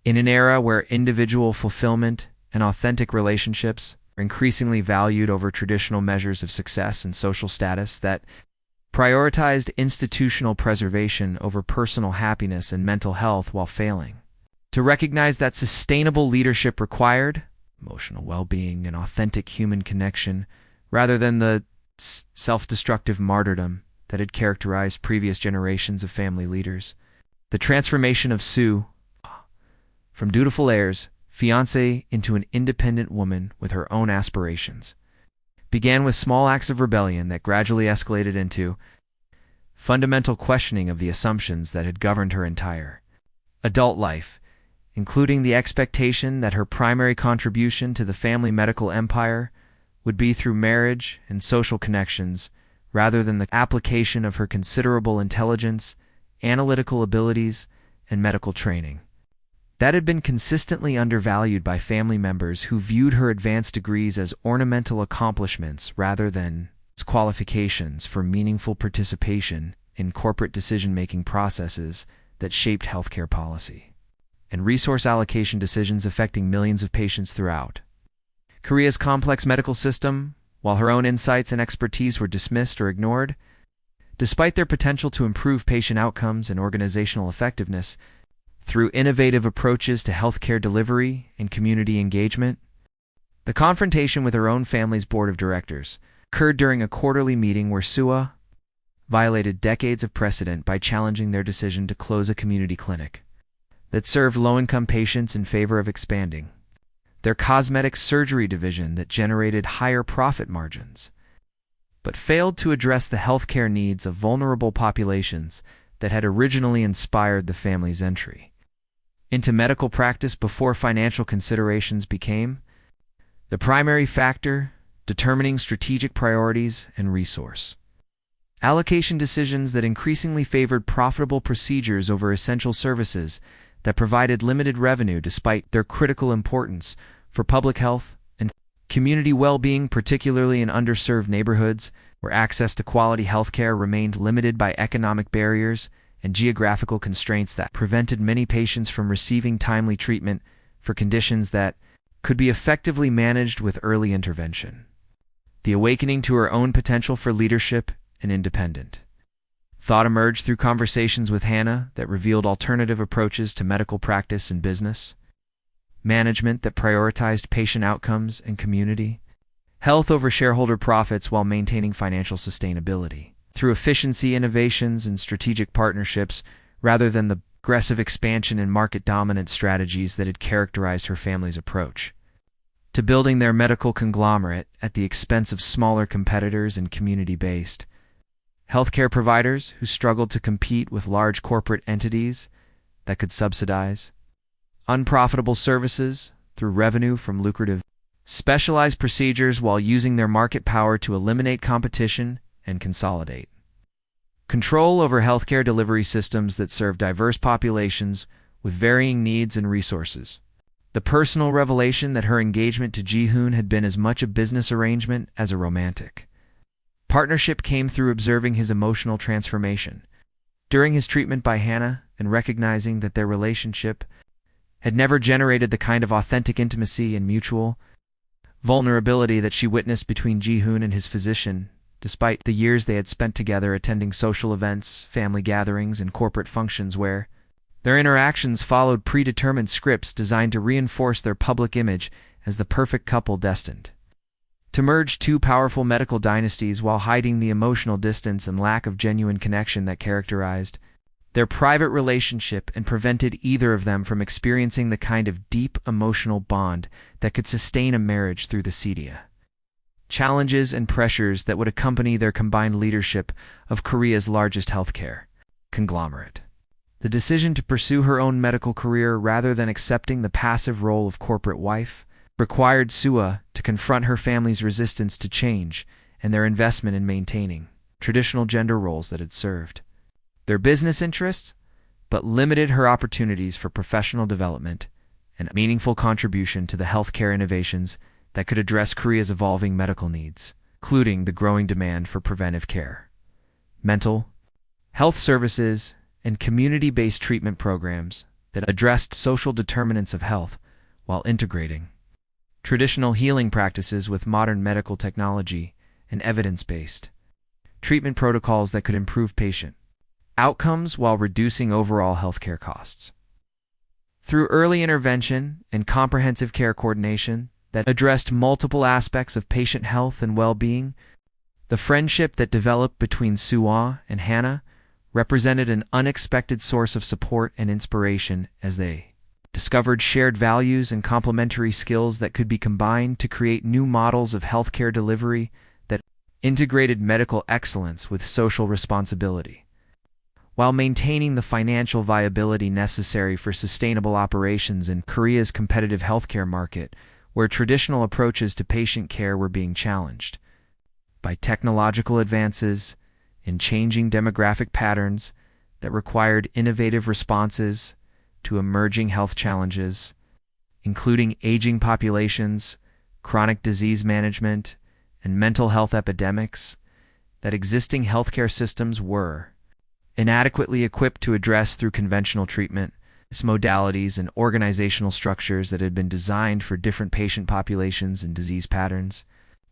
Speaker 1: In an era where individual fulfillment and authentic relationships are increasingly valued over traditional measures of success and social status that prioritized institutional preservation over personal happiness and mental health while failing to recognize that sustainable leadership required emotional well-being and authentic human connection rather than the self-destructive martyrdom that had characterized previous generations of family leaders. The transformation of Sue from dutiful heirs, fiancée, into an independent woman with her own aspirations began with small acts of rebellion that gradually escalated into fundamental questioning of the assumptions that had governed her entire adult life, including the expectation that her primary contribution to the family medical empire would be through marriage and social connections rather than the application of her considerable intelligence, analytical abilities, and medical training. That had been consistently undervalued by family members who viewed her advanced degrees as ornamental accomplishments rather than as qualifications for meaningful participation in corporate decision-making processes that shaped healthcare policy and resource allocation decisions affecting millions of patients throughout Korea's complex medical system, while her own insights and expertise were dismissed or ignored, despite their potential to improve patient outcomes and organizational effectiveness through innovative approaches to healthcare delivery and community engagement, the confrontation with her own family's board of directors occurred during a quarterly meeting where Sua violated decades of precedent by challenging their decision to close a community clinic that served low-income patients in favor of expanding their cosmetic surgery division that generated higher profit margins, but failed to address the healthcare needs of vulnerable populations that had originally inspired the family's entry into medical practice before financial considerations became the primary factor determining strategic priorities and resource allocation decisions that increasingly favored profitable procedures over essential services that provided limited revenue despite their critical importance for public health and community well-being, particularly in underserved neighborhoods where access to quality healthcare remained limited by economic barriers and geographical constraints that prevented many patients from receiving timely treatment for conditions that could be effectively managed with early intervention. The awakening to her own potential for leadership and independent thought emerged through conversations with Hana that revealed alternative approaches to medical practice and business, management that prioritized patient outcomes and community, health over shareholder profits while maintaining financial sustainability, through efficiency innovations and strategic partnerships rather than the aggressive expansion and market dominant strategies that had characterized her family's approach to building their medical conglomerate at the expense of smaller competitors and community-based healthcare providers who struggled to compete with large corporate entities that could subsidize unprofitable services through revenue from lucrative specialized procedures while using their market power to eliminate competition and consolidate control over healthcare delivery systems that serve diverse populations with varying needs and resources. The personal revelation that her engagement to Ji-hoon had been as much a business arrangement as a romantic partnership came through observing his emotional transformation during his treatment by Hana and recognizing that their relationship had never generated the kind of authentic intimacy and mutual vulnerability that she witnessed between Ji-hoon and his physician, despite the years they had spent together attending social events, family gatherings, and corporate functions where their interactions followed predetermined scripts designed to reinforce their public image as the perfect couple destined to merge two powerful medical dynasties while hiding the emotional distance and lack of genuine connection that characterized their private relationship and prevented either of them from experiencing the kind of deep emotional bond that could sustain a marriage through the sedia challenges and pressures that would accompany their combined leadership of Korea's largest healthcare conglomerate. The decision to pursue her own medical career rather than accepting the passive role of corporate wife required Sua to confront her family's resistance to change and their investment in maintaining traditional gender roles that had served their business interests, but limited her opportunities for professional development and meaningful contribution to the healthcare innovations that could address Korea's evolving medical needs, including the growing demand for preventive care, mental health services, and community-based treatment programs that addressed social determinants of health while integrating traditional healing practices with modern medical technology and evidence-based treatment protocols that could improve patient outcomes while reducing overall healthcare costs. Through early intervention and comprehensive care coordination that addressed multiple aspects of patient health and well-being, the friendship that developed between Sua and Hana represented an unexpected source of support and inspiration as they discovered shared values and complementary skills that could be combined to create new models of healthcare delivery that integrated medical excellence with social responsibility, while maintaining the financial viability necessary for sustainable operations in Korea's competitive healthcare market, where traditional approaches to patient care were being challenged by technological advances in changing demographic patterns that required innovative responses to emerging health challenges, including aging populations, chronic disease management, and mental health epidemics that existing healthcare systems were inadequately equipped to address through conventional treatment. modalities and organizational structures that had been designed for different patient populations and disease patterns.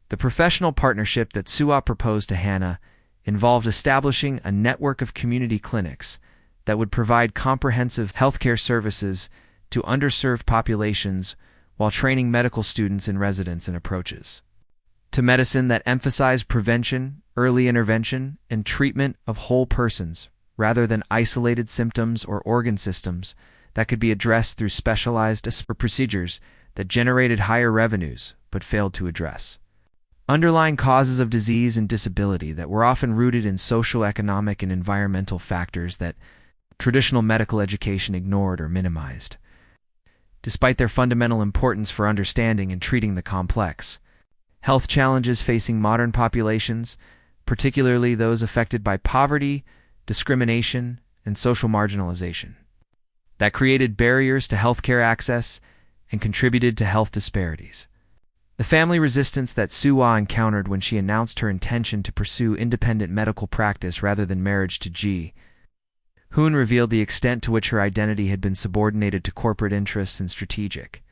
Speaker 1: The professional partnership that Suwa proposed to Hana involved establishing a network of community clinics that would provide comprehensive healthcare services to underserved populations while training medical students and residents in approaches to medicine that emphasized prevention, early intervention, and treatment of whole persons, rather than isolated symptoms or organ systems that could be addressed through specialized procedures that generated higher revenues but failed to address underlying causes of disease and disability that were often rooted in social, economic, and environmental factors that traditional medical education ignored or minimized. Despite their fundamental importance for understanding and treating the complex health challenges facing modern populations, particularly those affected by poverty, discrimination, and social marginalization, that created barriers to healthcare access and contributed to health disparities. The family resistance that Suwa encountered when she announced her intention to pursue independent medical practice rather than marriage to Ji Hoon revealed the extent to which her identity had been subordinated to corporate interests and strategic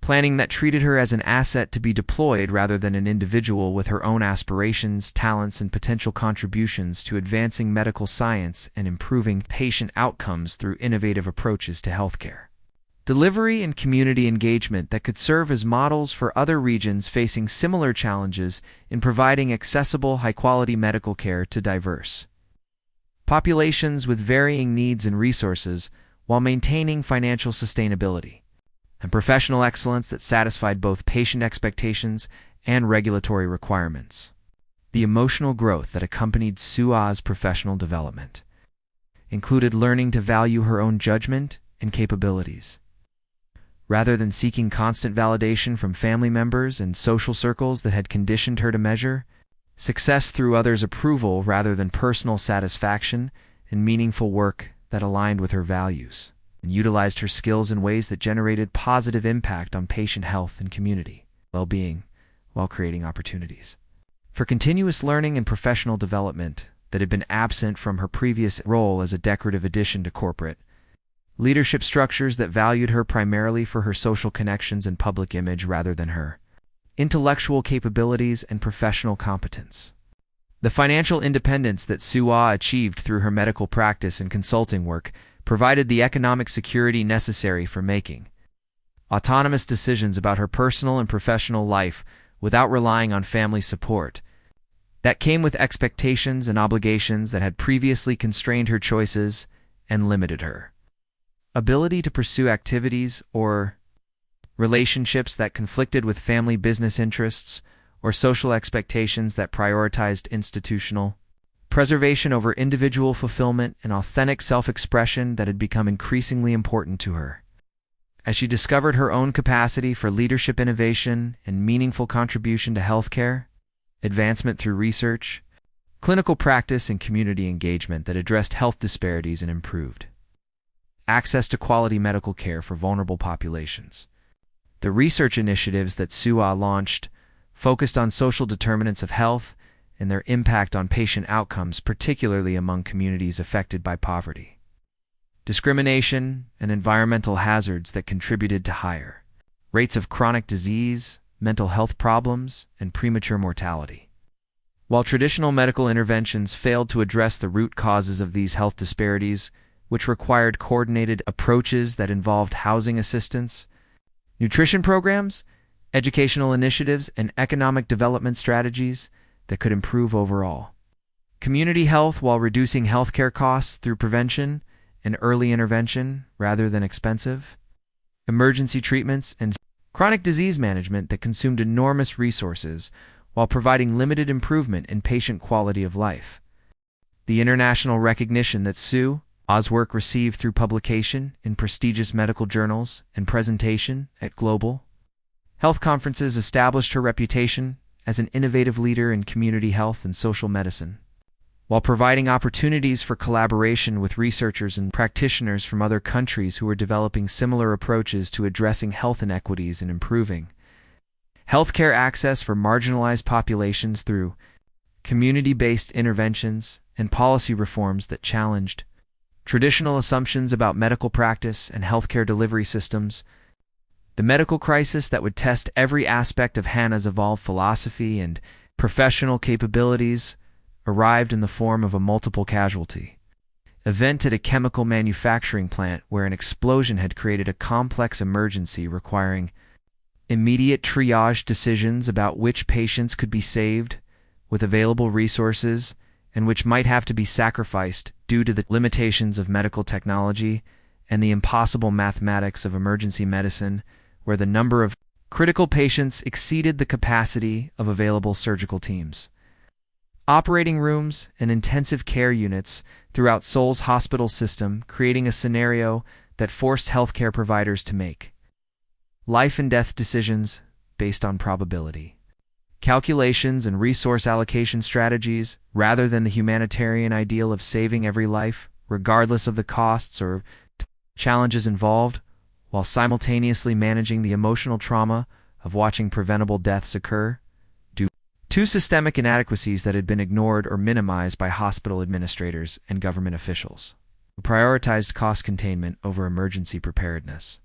Speaker 1: planning that treated her as an asset to be deployed rather than an individual with her own aspirations, talents, and potential contributions to advancing medical science and improving patient outcomes through innovative approaches to healthcare delivery and community engagement that could serve as models for other regions facing similar challenges in providing accessible, high-quality medical care to diverse populations with varying needs and resources while maintaining financial sustainability and professional excellence that satisfied both patient expectations and regulatory requirements. The emotional growth that accompanied Sua's professional development included learning to value her own judgment and capabilities, rather than seeking constant validation from family members and social circles that had conditioned her to measure success through others' approval rather than personal satisfaction and meaningful work that aligned with her values, and utilized her skills in ways that generated positive impact on patient health and community well-being while creating opportunities for continuous learning and professional development that had been absent from her previous role as a decorative addition to corporate leadership structures that valued her primarily for her social connections and public image rather than her intellectual capabilities and professional competence. The financial independence that Suwa achieved through her medical practice and consulting work provided the economic security necessary for making autonomous decisions about her personal and professional life without relying on family support. That came with expectations and obligations that had previously constrained her choices and limited her ability to pursue activities or relationships that conflicted with family business interests or social expectations that prioritized institutional preservation over individual fulfillment and authentic self-expression that had become increasingly important to her. As she discovered her own capacity for leadership innovation and meaningful contribution to healthcare, advancement through research, clinical practice, and community engagement that addressed health disparities and improved access to quality medical care for vulnerable populations. The research initiatives that Suwa launched focused on social determinants of health and their impact on patient outcomes, particularly among communities affected by poverty, discrimination, and environmental hazards that contributed to higher rates of chronic disease, mental health problems, and premature mortality. While traditional medical interventions failed to address the root causes of these health disparities, which required coordinated approaches that involved housing assistance, nutrition programs, educational initiatives, and economic development strategies that could improve overall community health while reducing healthcare costs through prevention and early intervention rather than expensive emergency treatments and chronic disease management that consumed enormous resources while providing limited improvement in patient quality of life. The international recognition that Suwa's work received through publication in prestigious medical journals and presentation at global health conferences established her reputation as an innovative leader in community health and social medicine, while providing opportunities for collaboration with researchers and practitioners from other countries who were developing similar approaches to addressing health inequities and improving healthcare access for marginalized populations through community-based interventions and policy reforms that challenged traditional assumptions about medical practice and healthcare delivery systems. The medical crisis that would test every aspect of Hana's evolved philosophy and professional capabilities arrived in the form of a multiple casualty event at a chemical manufacturing plant where an explosion had created a complex emergency requiring immediate triage decisions about which patients could be saved with available resources and which might have to be sacrificed due to the limitations of medical technology and the impossible mathematics of emergency medicine, where the number of critical patients exceeded the capacity of available surgical teams. Operating rooms and intensive care units throughout Seoul's hospital system, creating a scenario that forced healthcare providers to make life and death decisions based on probability, calculations, and resource allocation strategies, rather than the humanitarian ideal of saving every life, regardless of the costs or challenges involved, while simultaneously managing the emotional trauma of watching preventable deaths occur due to systemic inadequacies that had been ignored or minimized by hospital administrators and government officials, who prioritized cost containment over emergency preparedness.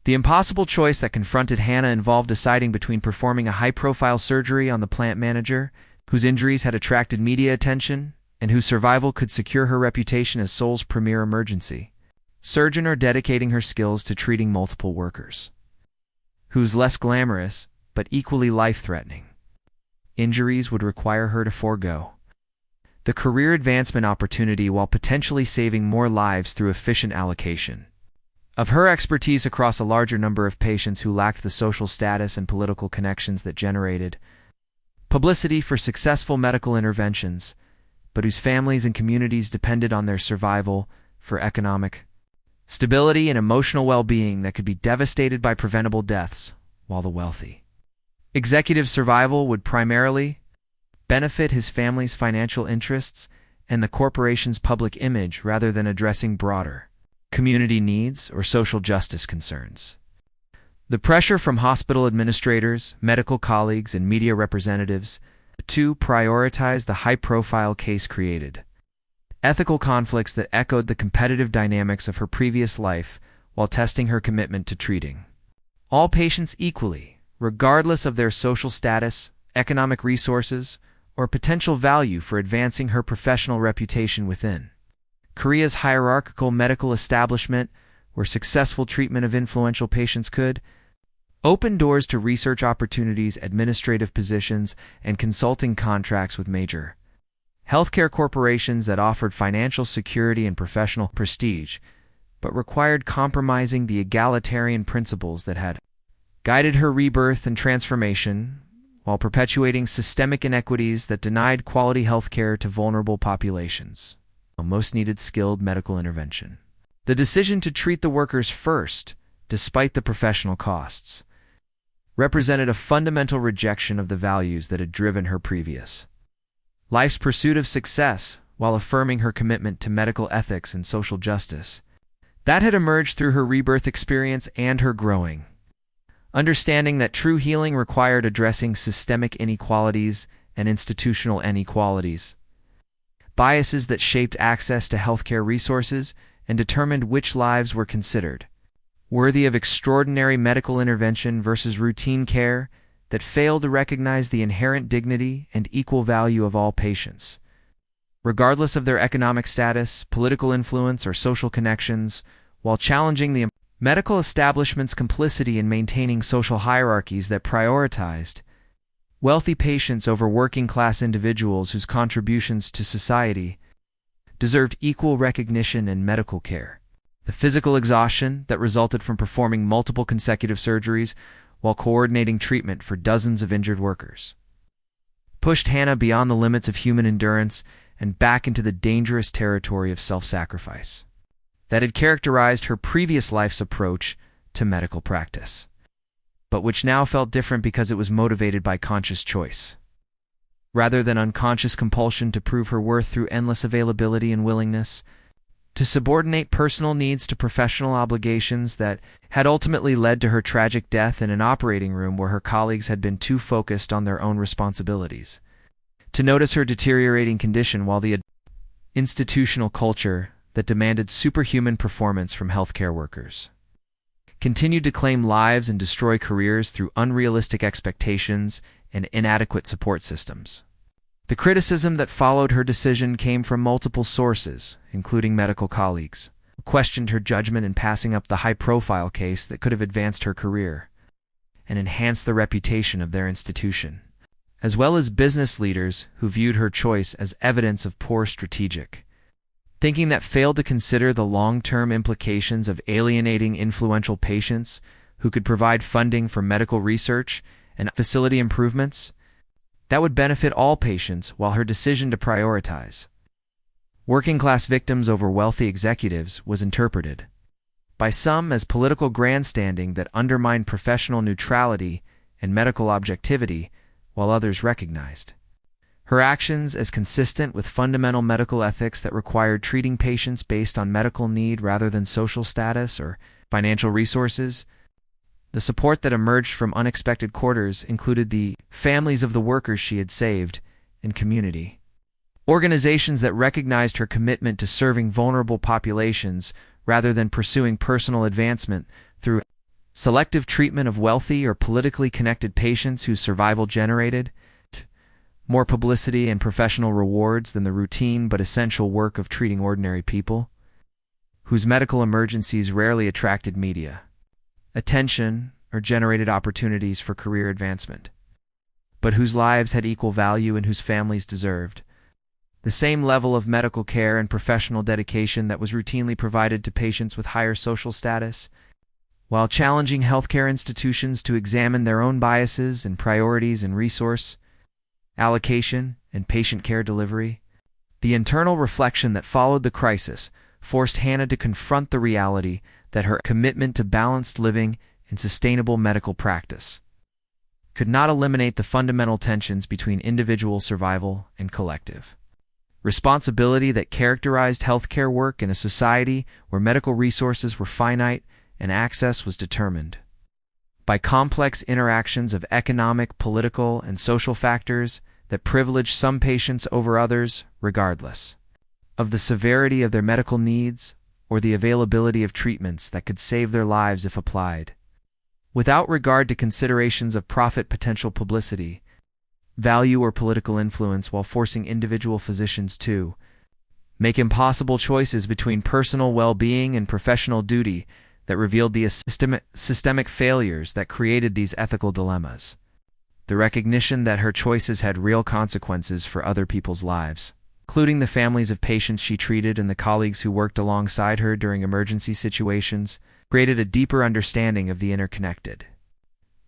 Speaker 1: The impossible choice that confronted Hana involved deciding between performing a high-profile surgery on the plant manager, whose injuries had attracted media attention and whose survival could secure her reputation as Seoul's premier emergency surgeon, or dedicating her skills to treating multiple workers, whose less glamorous but equally life-threatening injuries would require her to forego the career advancement opportunity while potentially saving more lives through efficient allocation of her expertise across a larger number of patients who lacked the social status and political connections that generated publicity for successful medical interventions, but whose families and communities depended on their survival for economic stability and emotional well-being that could be devastated by preventable deaths, while the wealthy executive's survival would primarily benefit his family's financial interests and the corporation's public image rather than addressing broader community needs or social justice concerns. The pressure from hospital administrators, medical colleagues, and media representatives to prioritize the high-profile case created ethical conflicts that echoed the competitive dynamics of her previous life while testing her commitment to treating all patients equally, regardless of their social status, economic resources, or potential value for advancing her professional reputation within Korea's hierarchical medical establishment, where successful treatment of influential patients could open doors to research opportunities, administrative positions, and consulting contracts with major healthcare corporations that offered financial security and professional prestige, but required compromising the egalitarian principles that had guided her rebirth and transformation, while perpetuating systemic inequities that denied quality healthcare to vulnerable populations most needed skilled medical intervention. The decision to treat the workers first, despite the professional costs, represented a fundamental rejection of the values that had driven her previous life's pursuit of success, while affirming her commitment to medical ethics and social justice that had emerged through her rebirth experience and her growing understanding that true healing required addressing systemic inequalities and institutional inequalities, biases that shaped access to healthcare resources and determined which lives were considered worthy of extraordinary medical intervention versus routine care that failed to recognize the inherent dignity and equal value of all patients, regardless of their economic status, political influence, or social connections, while challenging the medical establishment's complicity in maintaining social hierarchies that prioritized wealthy patients over working-class individuals whose contributions to society deserved equal recognition and medical care. The physical exhaustion that resulted from performing multiple consecutive surgeries while coordinating treatment for dozens of injured workers pushed Hana beyond the limits of human endurance and back into the dangerous territory of self-sacrifice that had characterized her previous life's approach to medical practice, but which now felt different because it was motivated by conscious choice, rather than unconscious compulsion to prove her worth through endless availability and willingness to subordinate personal needs to professional obligations that had ultimately led to her tragic death in an operating room where her colleagues had been too focused on their own responsibilities to notice her deteriorating condition, while the institutional culture that demanded superhuman performance from healthcare workers, continued to claim lives and destroy careers through unrealistic expectations and inadequate support systems. The criticism that followed her decision came from multiple sources, including medical colleagues, who questioned her judgment in passing up the high-profile case that could have advanced her career and enhanced the reputation of their institution, as well as business leaders who viewed her choice as evidence of poor strategic thinking that failed to consider the long-term implications of alienating influential patients who could provide funding for medical research and facility improvements that would benefit all patients, while her decision to prioritize working-class victims over wealthy executives was interpreted by some as political grandstanding that undermined professional neutrality and medical objectivity, while others recognized her actions as consistent with fundamental medical ethics that required treating patients based on medical need rather than social status or financial resources. The support that emerged from unexpected quarters included the families of the workers she had saved and community organizations that recognized her commitment to serving vulnerable populations rather than pursuing personal advancement through selective treatment of wealthy or politically connected patients whose survival generated more publicity and professional rewards than the routine but essential work of treating ordinary people, whose medical emergencies rarely attracted media attention or generated opportunities for career advancement, but whose lives had equal value and whose families deserved the same level of medical care and professional dedication that was routinely provided to patients with higher social status, while challenging healthcare institutions to examine their own biases and priorities in resource allocation and patient care delivery. The internal reflection that followed the crisis forced Hana to confront the reality that her commitment to balanced living and sustainable medical practice could not eliminate the fundamental tensions between individual survival and collective responsibility that characterized healthcare work in a society where medical resources were finite and access was determined by complex interactions of economic, political, and social factors that privilege some patients over others regardless of the severity of their medical needs or the availability of treatments that could save their lives if applied, without regard to considerations of profit, potential publicity, value, or political influence, while forcing individual physicians to make impossible choices between personal well-being and professional duty that revealed the systemic failures that created these ethical dilemmas. The recognition that her choices had real consequences for other people's lives, including the families of patients she treated and the colleagues who worked alongside her during emergency situations, created a deeper understanding of the interconnected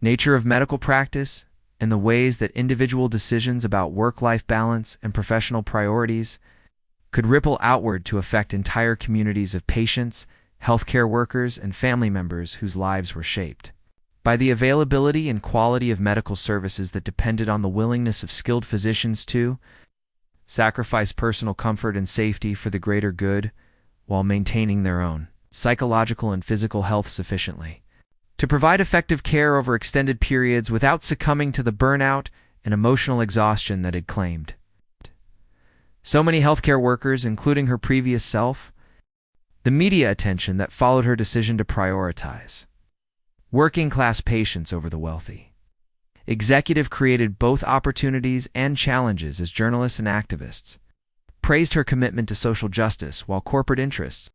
Speaker 1: nature of medical practice and the ways that individual decisions about work-life balance and professional priorities could ripple outward to affect entire communities of patients, healthcare workers, and family members whose lives were shaped by the availability and quality of medical services that depended on the willingness of skilled physicians to sacrifice personal comfort and safety for the greater good while maintaining their own psychological and physical health sufficiently to provide effective care over extended periods without succumbing to the burnout and emotional exhaustion that had claimed so many healthcare workers, including her previous self. The media attention that followed her decision to prioritize working-class patients over the wealthy executive created both opportunities and challenges as journalists and activists praised her commitment to social justice, while corporate interests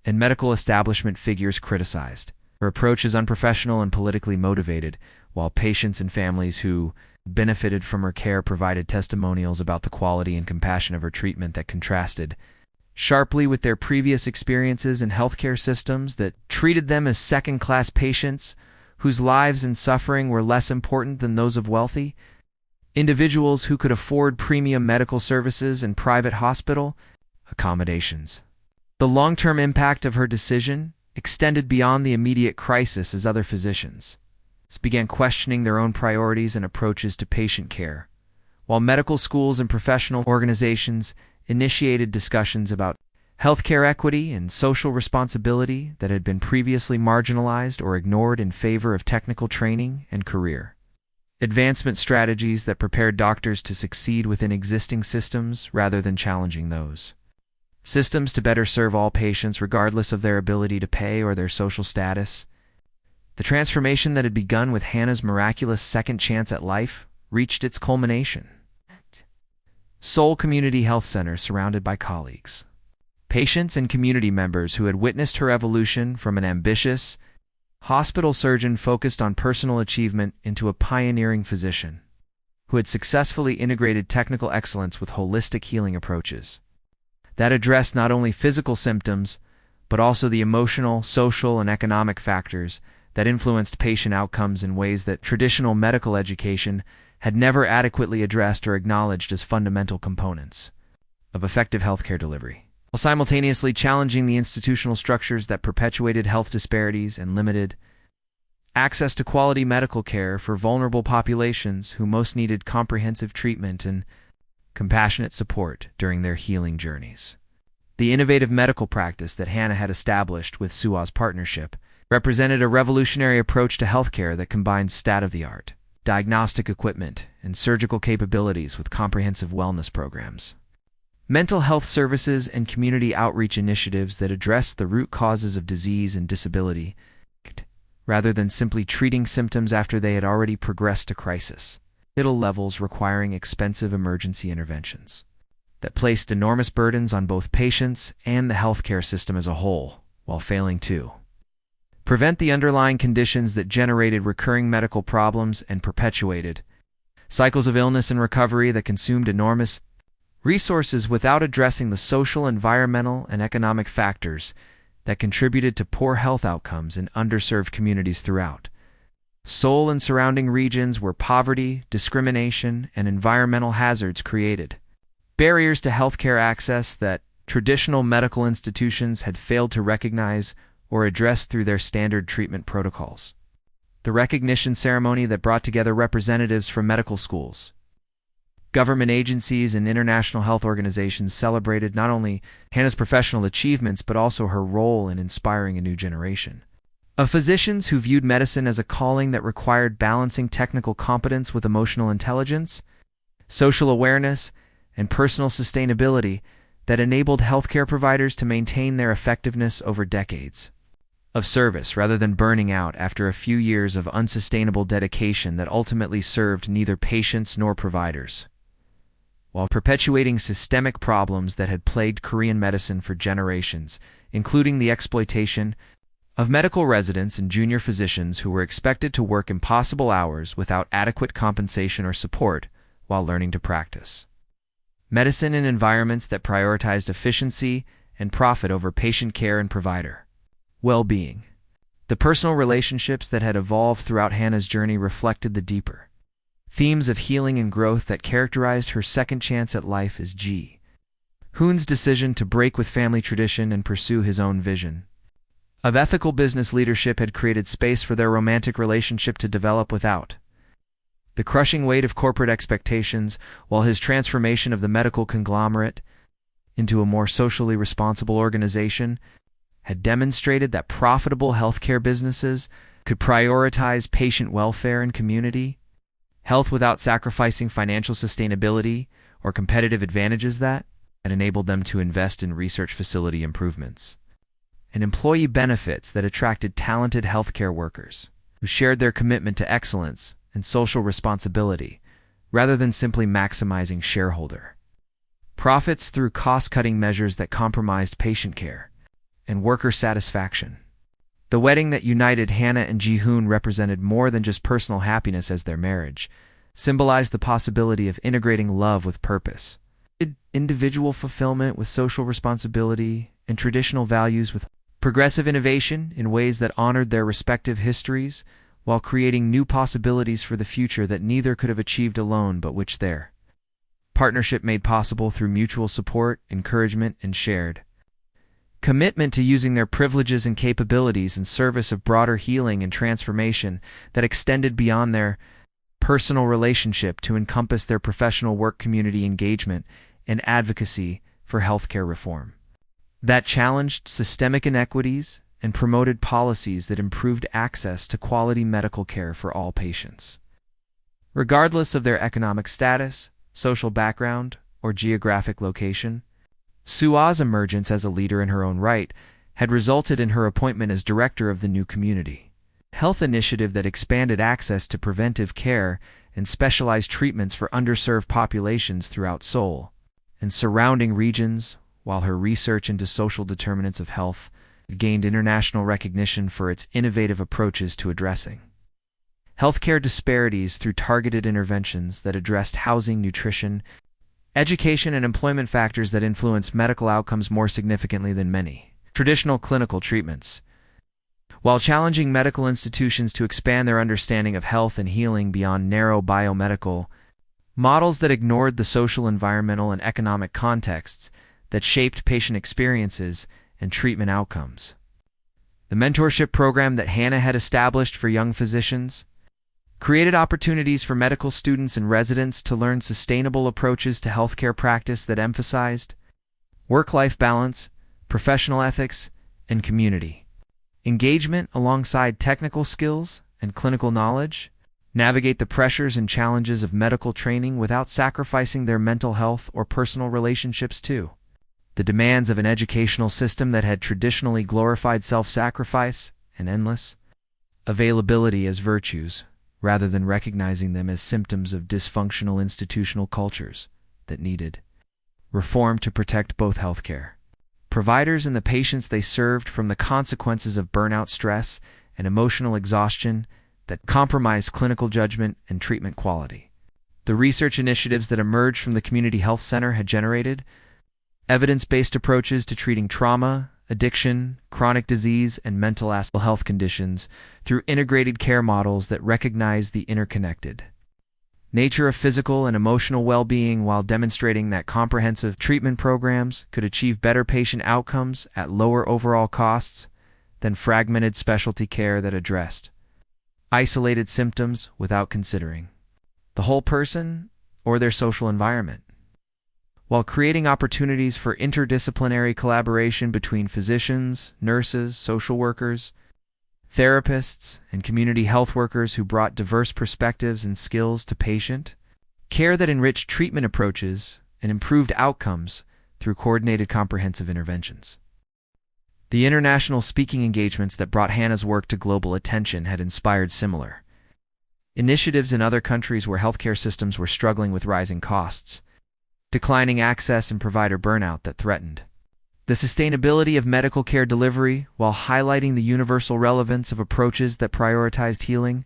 Speaker 1: and medical establishment figures criticized her approach as unprofessional and politically motivated, while patients and families who benefited from her care provided testimonials about the quality and compassion of her treatment that contrasted sharply with their previous experiences in healthcare systems that treated them as second-class patients whose lives and suffering were less important than those of wealthy individuals who could afford premium medical services and private hospital accommodations. The long-term impact of her decision extended beyond the immediate crisis as other physicians began questioning their own priorities and approaches to patient care, while medical schools and professional organizations initiated discussions about healthcare equity and social responsibility that had been previously marginalized or ignored in favor of technical training and career advancement strategies that prepared doctors to succeed within existing systems rather than challenging those. systems to better serve all patients regardless of their ability to pay or their social status. The transformation that had begun with Hana's miraculous second chance at life reached its culmination. Seoul Community Health Center surrounded by colleagues, patients and community members who had witnessed her evolution from an ambitious hospital surgeon focused on personal achievement into a pioneering physician who had successfully integrated technical excellence with holistic healing approaches that addressed not only physical symptoms, but also the emotional, social, and economic factors that influenced patient outcomes in ways that traditional medical education had never adequately addressed or acknowledged as fundamental components of effective healthcare delivery, while simultaneously challenging the institutional structures that perpetuated health disparities and limited access to quality medical care for vulnerable populations who most needed comprehensive treatment and compassionate support during their healing journeys. The innovative medical practice that Hana had established with Sua's partnership represented a revolutionary approach to healthcare that combined state-of-the-art diagnostic equipment and surgical capabilities with comprehensive wellness programs, mental health services, and community outreach initiatives that addressed the root causes of disease and disability, rather than simply treating symptoms after they had already progressed to crisis levels requiring expensive emergency interventions that placed enormous burdens on both patients and the healthcare system as a whole, while failing to prevent the underlying conditions that generated recurring medical problems and perpetuated cycles of illness and recovery that consumed enormous resources without addressing the social, environmental, and economic factors that contributed to poor health outcomes in underserved communities throughout Seoul and surrounding regions where poverty, discrimination, and environmental hazards created barriers to healthcare access that traditional medical institutions had failed to recognize or address through their standard treatment protocols. The recognition ceremony that brought together representatives from medical schools, government agencies, and international health organizations celebrated not only Hana's professional achievements but also her role in inspiring a new generation of physicians who viewed medicine as a calling that required balancing technical competence with emotional intelligence, social awareness, and personal sustainability that enabled healthcare providers to maintain their effectiveness over decades of service rather than burning out after a few years of unsustainable dedication that ultimately served neither patients nor providers, while perpetuating systemic problems that had plagued Korean medicine for generations, including the exploitation of medical residents and junior physicians who were expected to work impossible hours without adequate compensation or support while learning to practice medicine in environments that prioritized efficiency and profit over patient care and provider well-being. The personal relationships that had evolved throughout Hana's journey reflected the deeper themes of healing and growth that characterized her second chance at life as Hoon's decision to break with family tradition and pursue his own vision of ethical business leadership had created space for their romantic relationship to develop without the crushing weight of corporate expectations, while his transformation of the medical conglomerate into a more socially responsible organization had demonstrated that profitable healthcare businesses could prioritize patient welfare and community health without sacrificing financial sustainability or competitive advantages that had enabled them to invest in research facility improvements and employee benefits that attracted talented healthcare workers who shared their commitment to excellence and social responsibility rather than simply maximizing shareholder profits through cost-cutting measures that compromised patient care and worker satisfaction. The wedding that united Hana and Ji-hoon represented more than just personal happiness, as their marriage symbolized the possibility of integrating love with purpose, individual fulfillment with social responsibility, and traditional values with progressive innovation in ways that honored their respective histories while creating new possibilities for the future that neither could have achieved alone but which their partnership made possible through mutual support, encouragement, and shared commitment to using their privileges and capabilities in service of broader healing and transformation that extended beyond their personal relationship to encompass their professional work, community engagement, and advocacy for healthcare reform that challenged systemic inequities and promoted policies that improved access to quality medical care for all patients, regardless of their economic status, social background, or geographic location. Sua's emergence as a leader in her own right had resulted in her appointment as director of the new community health initiative that expanded access to preventive care and specialized treatments for underserved populations throughout Seoul and surrounding regions, while her research into social determinants of health gained international recognition for its innovative approaches to addressing healthcare disparities through targeted interventions that addressed housing, nutrition, education, and employment factors that influence medical outcomes more significantly than many traditional clinical treatments. While challenging medical institutions to expand their understanding of health and healing beyond narrow biomedical models that ignored the social, environmental, and economic contexts that shaped patient experiences and treatment outcomes. The mentorship program that Hana had established for young physicians created opportunities for medical students and residents to learn sustainable approaches to healthcare practice that emphasized work-life balance, professional ethics, and community engagement alongside technical skills and clinical knowledge, navigate the pressures and challenges of medical training without sacrificing their mental health or personal relationships too. The demands of an educational system that had traditionally glorified self-sacrifice and endless availability as virtues, rather than recognizing them as symptoms of dysfunctional institutional cultures that needed reform to protect both healthcare providers and the patients they served from the consequences of burnout, stress, and emotional exhaustion that compromise clinical judgment and treatment quality. The research initiatives that emerged from the community health center had generated evidence-based approaches to treating trauma, addiction, chronic disease, and mental health conditions through integrated care models that recognize the interconnected nature of physical and emotional well-being, while demonstrating that comprehensive treatment programs could achieve better patient outcomes at lower overall costs than fragmented specialty care that addressed isolated symptoms without considering the whole person or their social environment, while creating opportunities for interdisciplinary collaboration between physicians, nurses, social workers, therapists, and community health workers who brought diverse perspectives and skills to patient care that enriched treatment approaches and improved outcomes through coordinated comprehensive interventions. The international speaking engagements that brought Hana's work to global attention had inspired similar initiatives in other countries where healthcare systems were struggling with rising costs, declining access, and provider burnout that threatened the sustainability of medical care delivery, while highlighting the universal relevance of approaches that prioritized healing,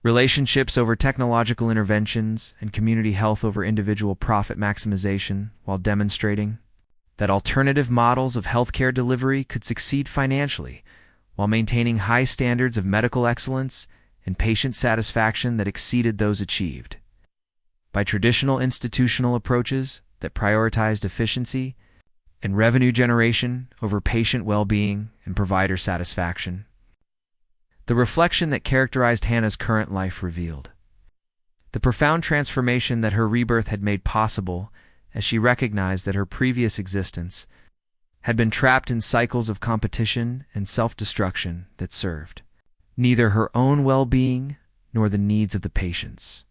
Speaker 1: relationships over technological interventions, and community health over individual profit maximization, while demonstrating that alternative models of healthcare delivery could succeed financially while maintaining high standards of medical excellence and patient satisfaction that exceeded those achieved by traditional institutional approaches that prioritized efficiency and revenue generation over patient well-being and provider satisfaction. The reflection that characterized Hana's current life revealed the profound transformation that her rebirth had made possible, as she recognized that her previous existence had been trapped in cycles of competition and self-destruction that served neither her own well-being nor the needs of the patients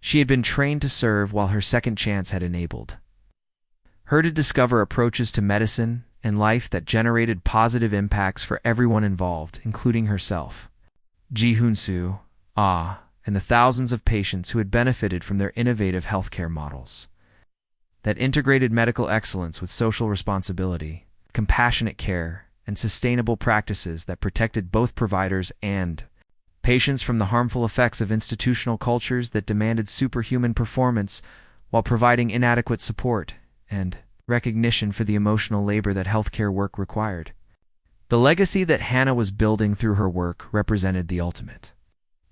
Speaker 1: she had been trained to serve, while her second chance had enabled her to discover approaches to medicine and life that generated positive impacts for everyone involved, including herself, Ji-hoon-soo, and the thousands of patients who had benefited from their innovative healthcare models that integrated medical excellence with social responsibility, compassionate care, and sustainable practices that protected both providers and patients from the harmful effects of institutional cultures that demanded superhuman performance while providing inadequate support and recognition for the emotional labor that healthcare work required. The legacy that Hana was building through her work represented the ultimate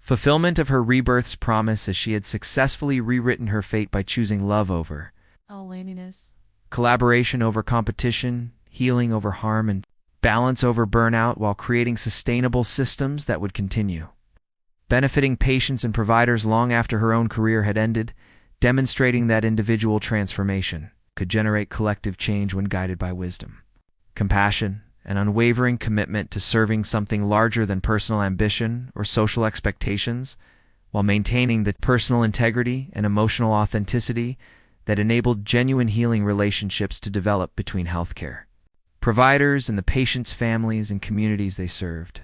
Speaker 1: fulfillment of her rebirth's promise, as she had successfully rewritten her fate by choosing love over
Speaker 2: loneliness,
Speaker 1: collaboration over competition, healing over harm, and balance over burnout, while creating sustainable systems that would continue benefiting patients and providers long after her own career had ended, demonstrating that individual transformation could generate collective change when guided by wisdom, compassion, and unwavering commitment to serving something larger than personal ambition or social expectations, while maintaining the personal integrity and emotional authenticity that enabled genuine healing relationships to develop between healthcare providers and the patients' families and communities they served.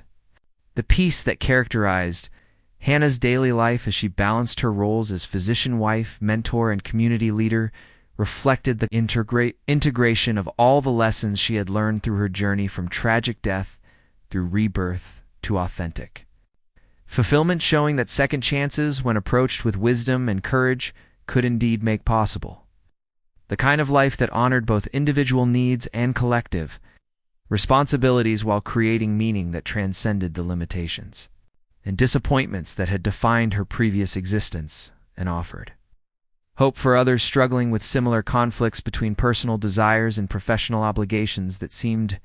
Speaker 1: The peace that characterized Hana's daily life as she balanced her roles as physician wife, mentor, and community leader reflected the integration of all the lessons she had learned through her journey from tragic death through rebirth to authentic fulfillment, showing that second chances, when approached with wisdom and courage, could indeed make possible the kind of life that honored both individual needs and collective responsibilities while creating meaning that transcended the limitations and disappointments that had defined her previous existence and offered hope for others struggling with similar conflicts between personal desires and professional obligations that seemed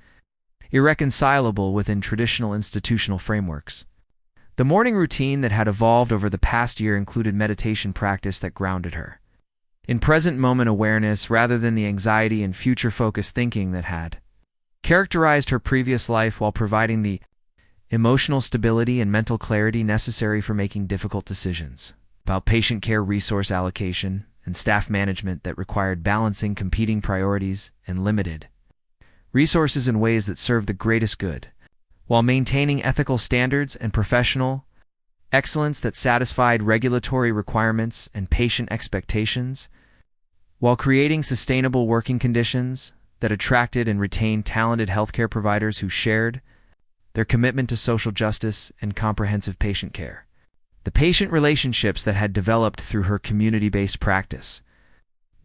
Speaker 1: irreconcilable within traditional institutional frameworks. The morning routine that had evolved over the past year included meditation practice that grounded her in present moment awareness rather than the anxiety and future-focused thinking that had characterized her previous life, while providing the emotional stability and mental clarity necessary for making difficult decisions about patient care, resource allocation, and staff management that required balancing competing priorities and limited resources in ways that serve the greatest good, while maintaining ethical standards and professional excellence that satisfied regulatory requirements and patient expectations, while creating sustainable working conditions that attracted and retained talented healthcare providers who shared their commitment to social justice and comprehensive patient care. The patient relationships that had developed through her community-based practice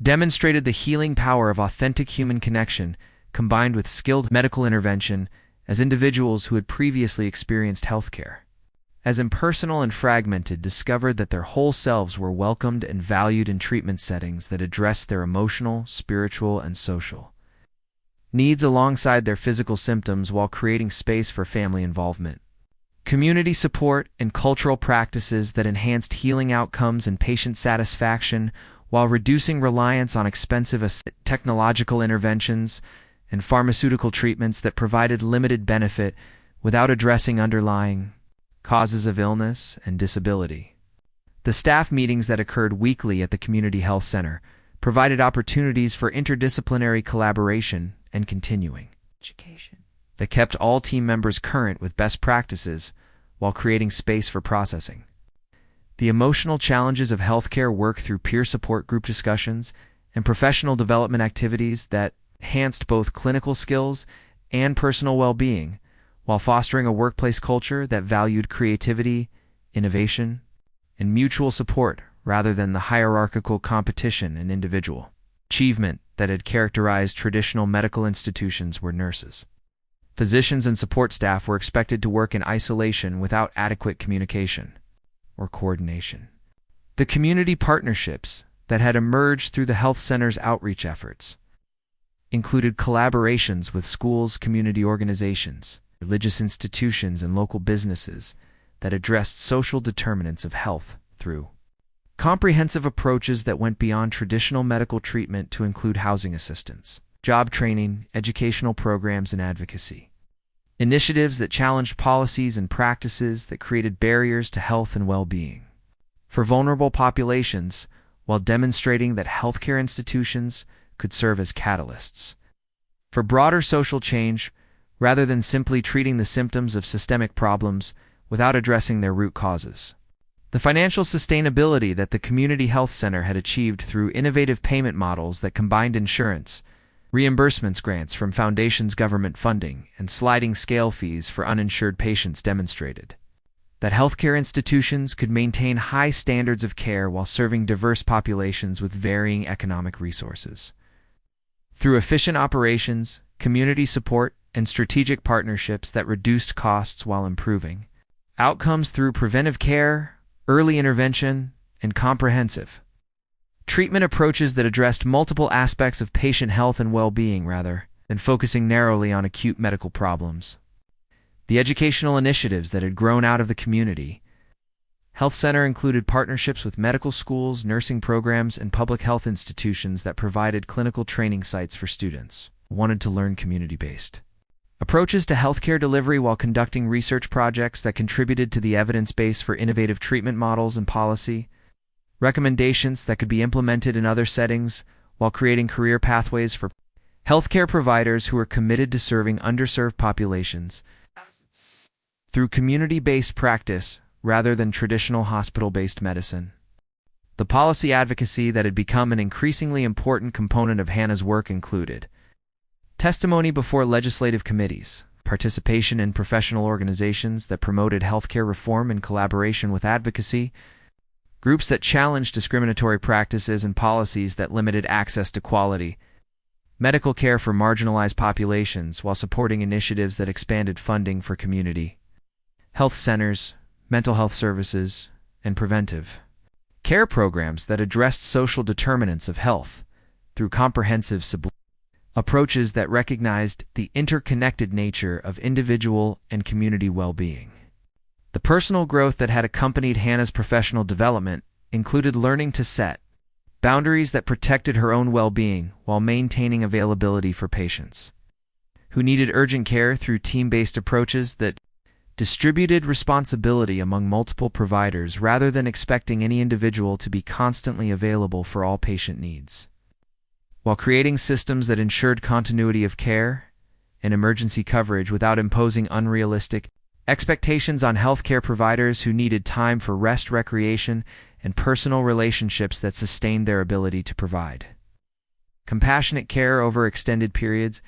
Speaker 1: demonstrated the healing power of authentic human connection combined with skilled medical intervention as individuals who had previously experienced healthcare as impersonal and fragmented discovered that their whole selves were welcomed and valued in treatment settings that addressed their emotional, spiritual, and social needs alongside their physical symptoms, while creating space for family involvement, community support, and cultural practices that enhanced healing outcomes and patient satisfaction, while reducing reliance on expensive technological interventions and pharmaceutical treatments that provided limited benefit without addressing underlying causes of illness and disability. The staff meetings that occurred weekly at the community health center provided opportunities for interdisciplinary collaboration and continuing education that kept all team members current with best practices while creating space for processing the emotional challenges of healthcare work through peer support group discussions and professional development activities that enhanced both clinical skills and personal well-being, while fostering a workplace culture that valued creativity, innovation, and mutual support rather than the hierarchical competition and individual achievement that had characterized traditional medical institutions where nurses, physicians, and support staff were expected to work in isolation without adequate communication or coordination. The community partnerships that had emerged through the health center's outreach efforts included collaborations with schools, community organizations, religious institutions, and local businesses that addressed social determinants of health through comprehensive approaches that went beyond traditional medical treatment to include housing assistance, job training, educational programs, and advocacy. Initiatives that challenged policies and practices that created barriers to health and well-being for vulnerable populations, while demonstrating that healthcare institutions could serve as catalysts for broader social change rather than simply treating the symptoms of systemic problems without addressing their root causes. The financial sustainability that the community health center had achieved through innovative payment models that combined insurance, reimbursements, grants from foundations, government funding, and sliding scale fees for uninsured patients demonstrated that healthcare institutions could maintain high standards of care while serving diverse populations with varying economic resources. Through efficient operations, community support, and strategic partnerships that reduced costs while improving outcomes through preventive care, early intervention, and comprehensive treatment approaches that addressed multiple aspects of patient health and well-being rather than focusing narrowly on acute medical problems. The educational initiatives that had grown out of the community health center included partnerships with medical schools, nursing programs, and public health institutions that provided clinical training sites for students who wanted to learn community-based approaches to healthcare delivery, while conducting research projects that contributed to the evidence base for innovative treatment models and policy, recommendations that could be implemented in other settings while creating career pathways for healthcare providers who are committed to serving underserved populations through community-based practice rather than traditional hospital-based medicine. The policy advocacy that had become an increasingly important component of Hana's work included testimony before legislative committees, participation in professional organizations that promoted healthcare reform in collaboration with advocacy, groups that challenged discriminatory practices and policies that limited access to quality, medical care for marginalized populations while supporting initiatives that expanded funding for community health centers, mental health services, and preventive care programs that addressed social determinants of health through comprehensive approaches that recognized the interconnected nature of individual and community well-being. The personal growth that had accompanied Hana's professional development included learning to set boundaries that protected her own well-being while maintaining availability for patients who needed urgent care through team-based approaches that distributed responsibility among multiple providers rather than expecting any individual to be constantly available for all patient needs, while creating systems that ensured continuity of care and emergency coverage without imposing unrealistic expectations on healthcare providers who needed time for rest, recreation, and personal relationships that sustained their ability to provide compassionate care over extended periods.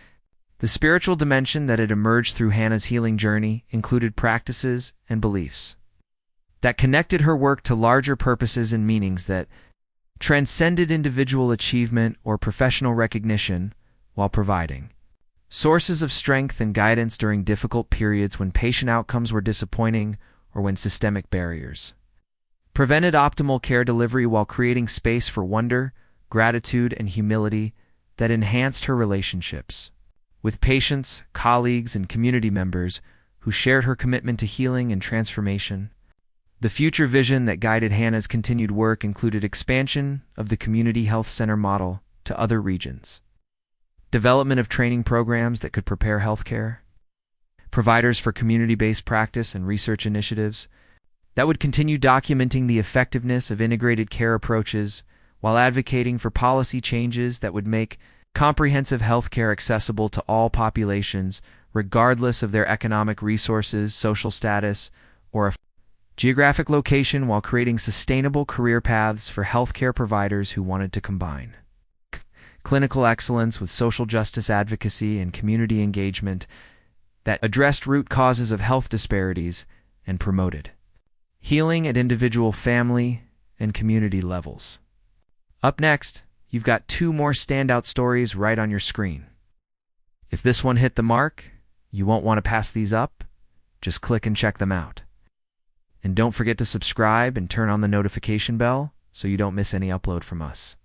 Speaker 1: The spiritual dimension that had emerged through Hana's healing journey included practices and beliefs that connected her work to larger purposes and meanings that transcended individual achievement or professional recognition while providing sources of strength and guidance during difficult periods when patient outcomes were disappointing or when systemic barriers prevented optimal care delivery, while creating space for wonder, gratitude, and humility that enhanced her relationships with patients, colleagues, and community members who shared her commitment to healing and transformation. The future vision that guided Hana's continued work included expansion of the community health center model to other regions, development of training programs that could prepare healthcare providers for community-based practice and research initiatives that would continue documenting the effectiveness of integrated care approaches while advocating for policy changes that would make comprehensive healthcare accessible to all populations, regardless of their economic resources, social status, or geographic location, while creating sustainable career paths for healthcare providers who wanted to combine clinical excellence with social justice advocacy and community engagement that addressed root causes of health disparities and promoted healing at individual, family, and community levels. Up next, you've got two more standout stories right on your screen. If this one hit the mark, you won't want to pass these up. Just click and check them out. And don't forget to subscribe and turn on the notification bell so you don't miss any upload from us.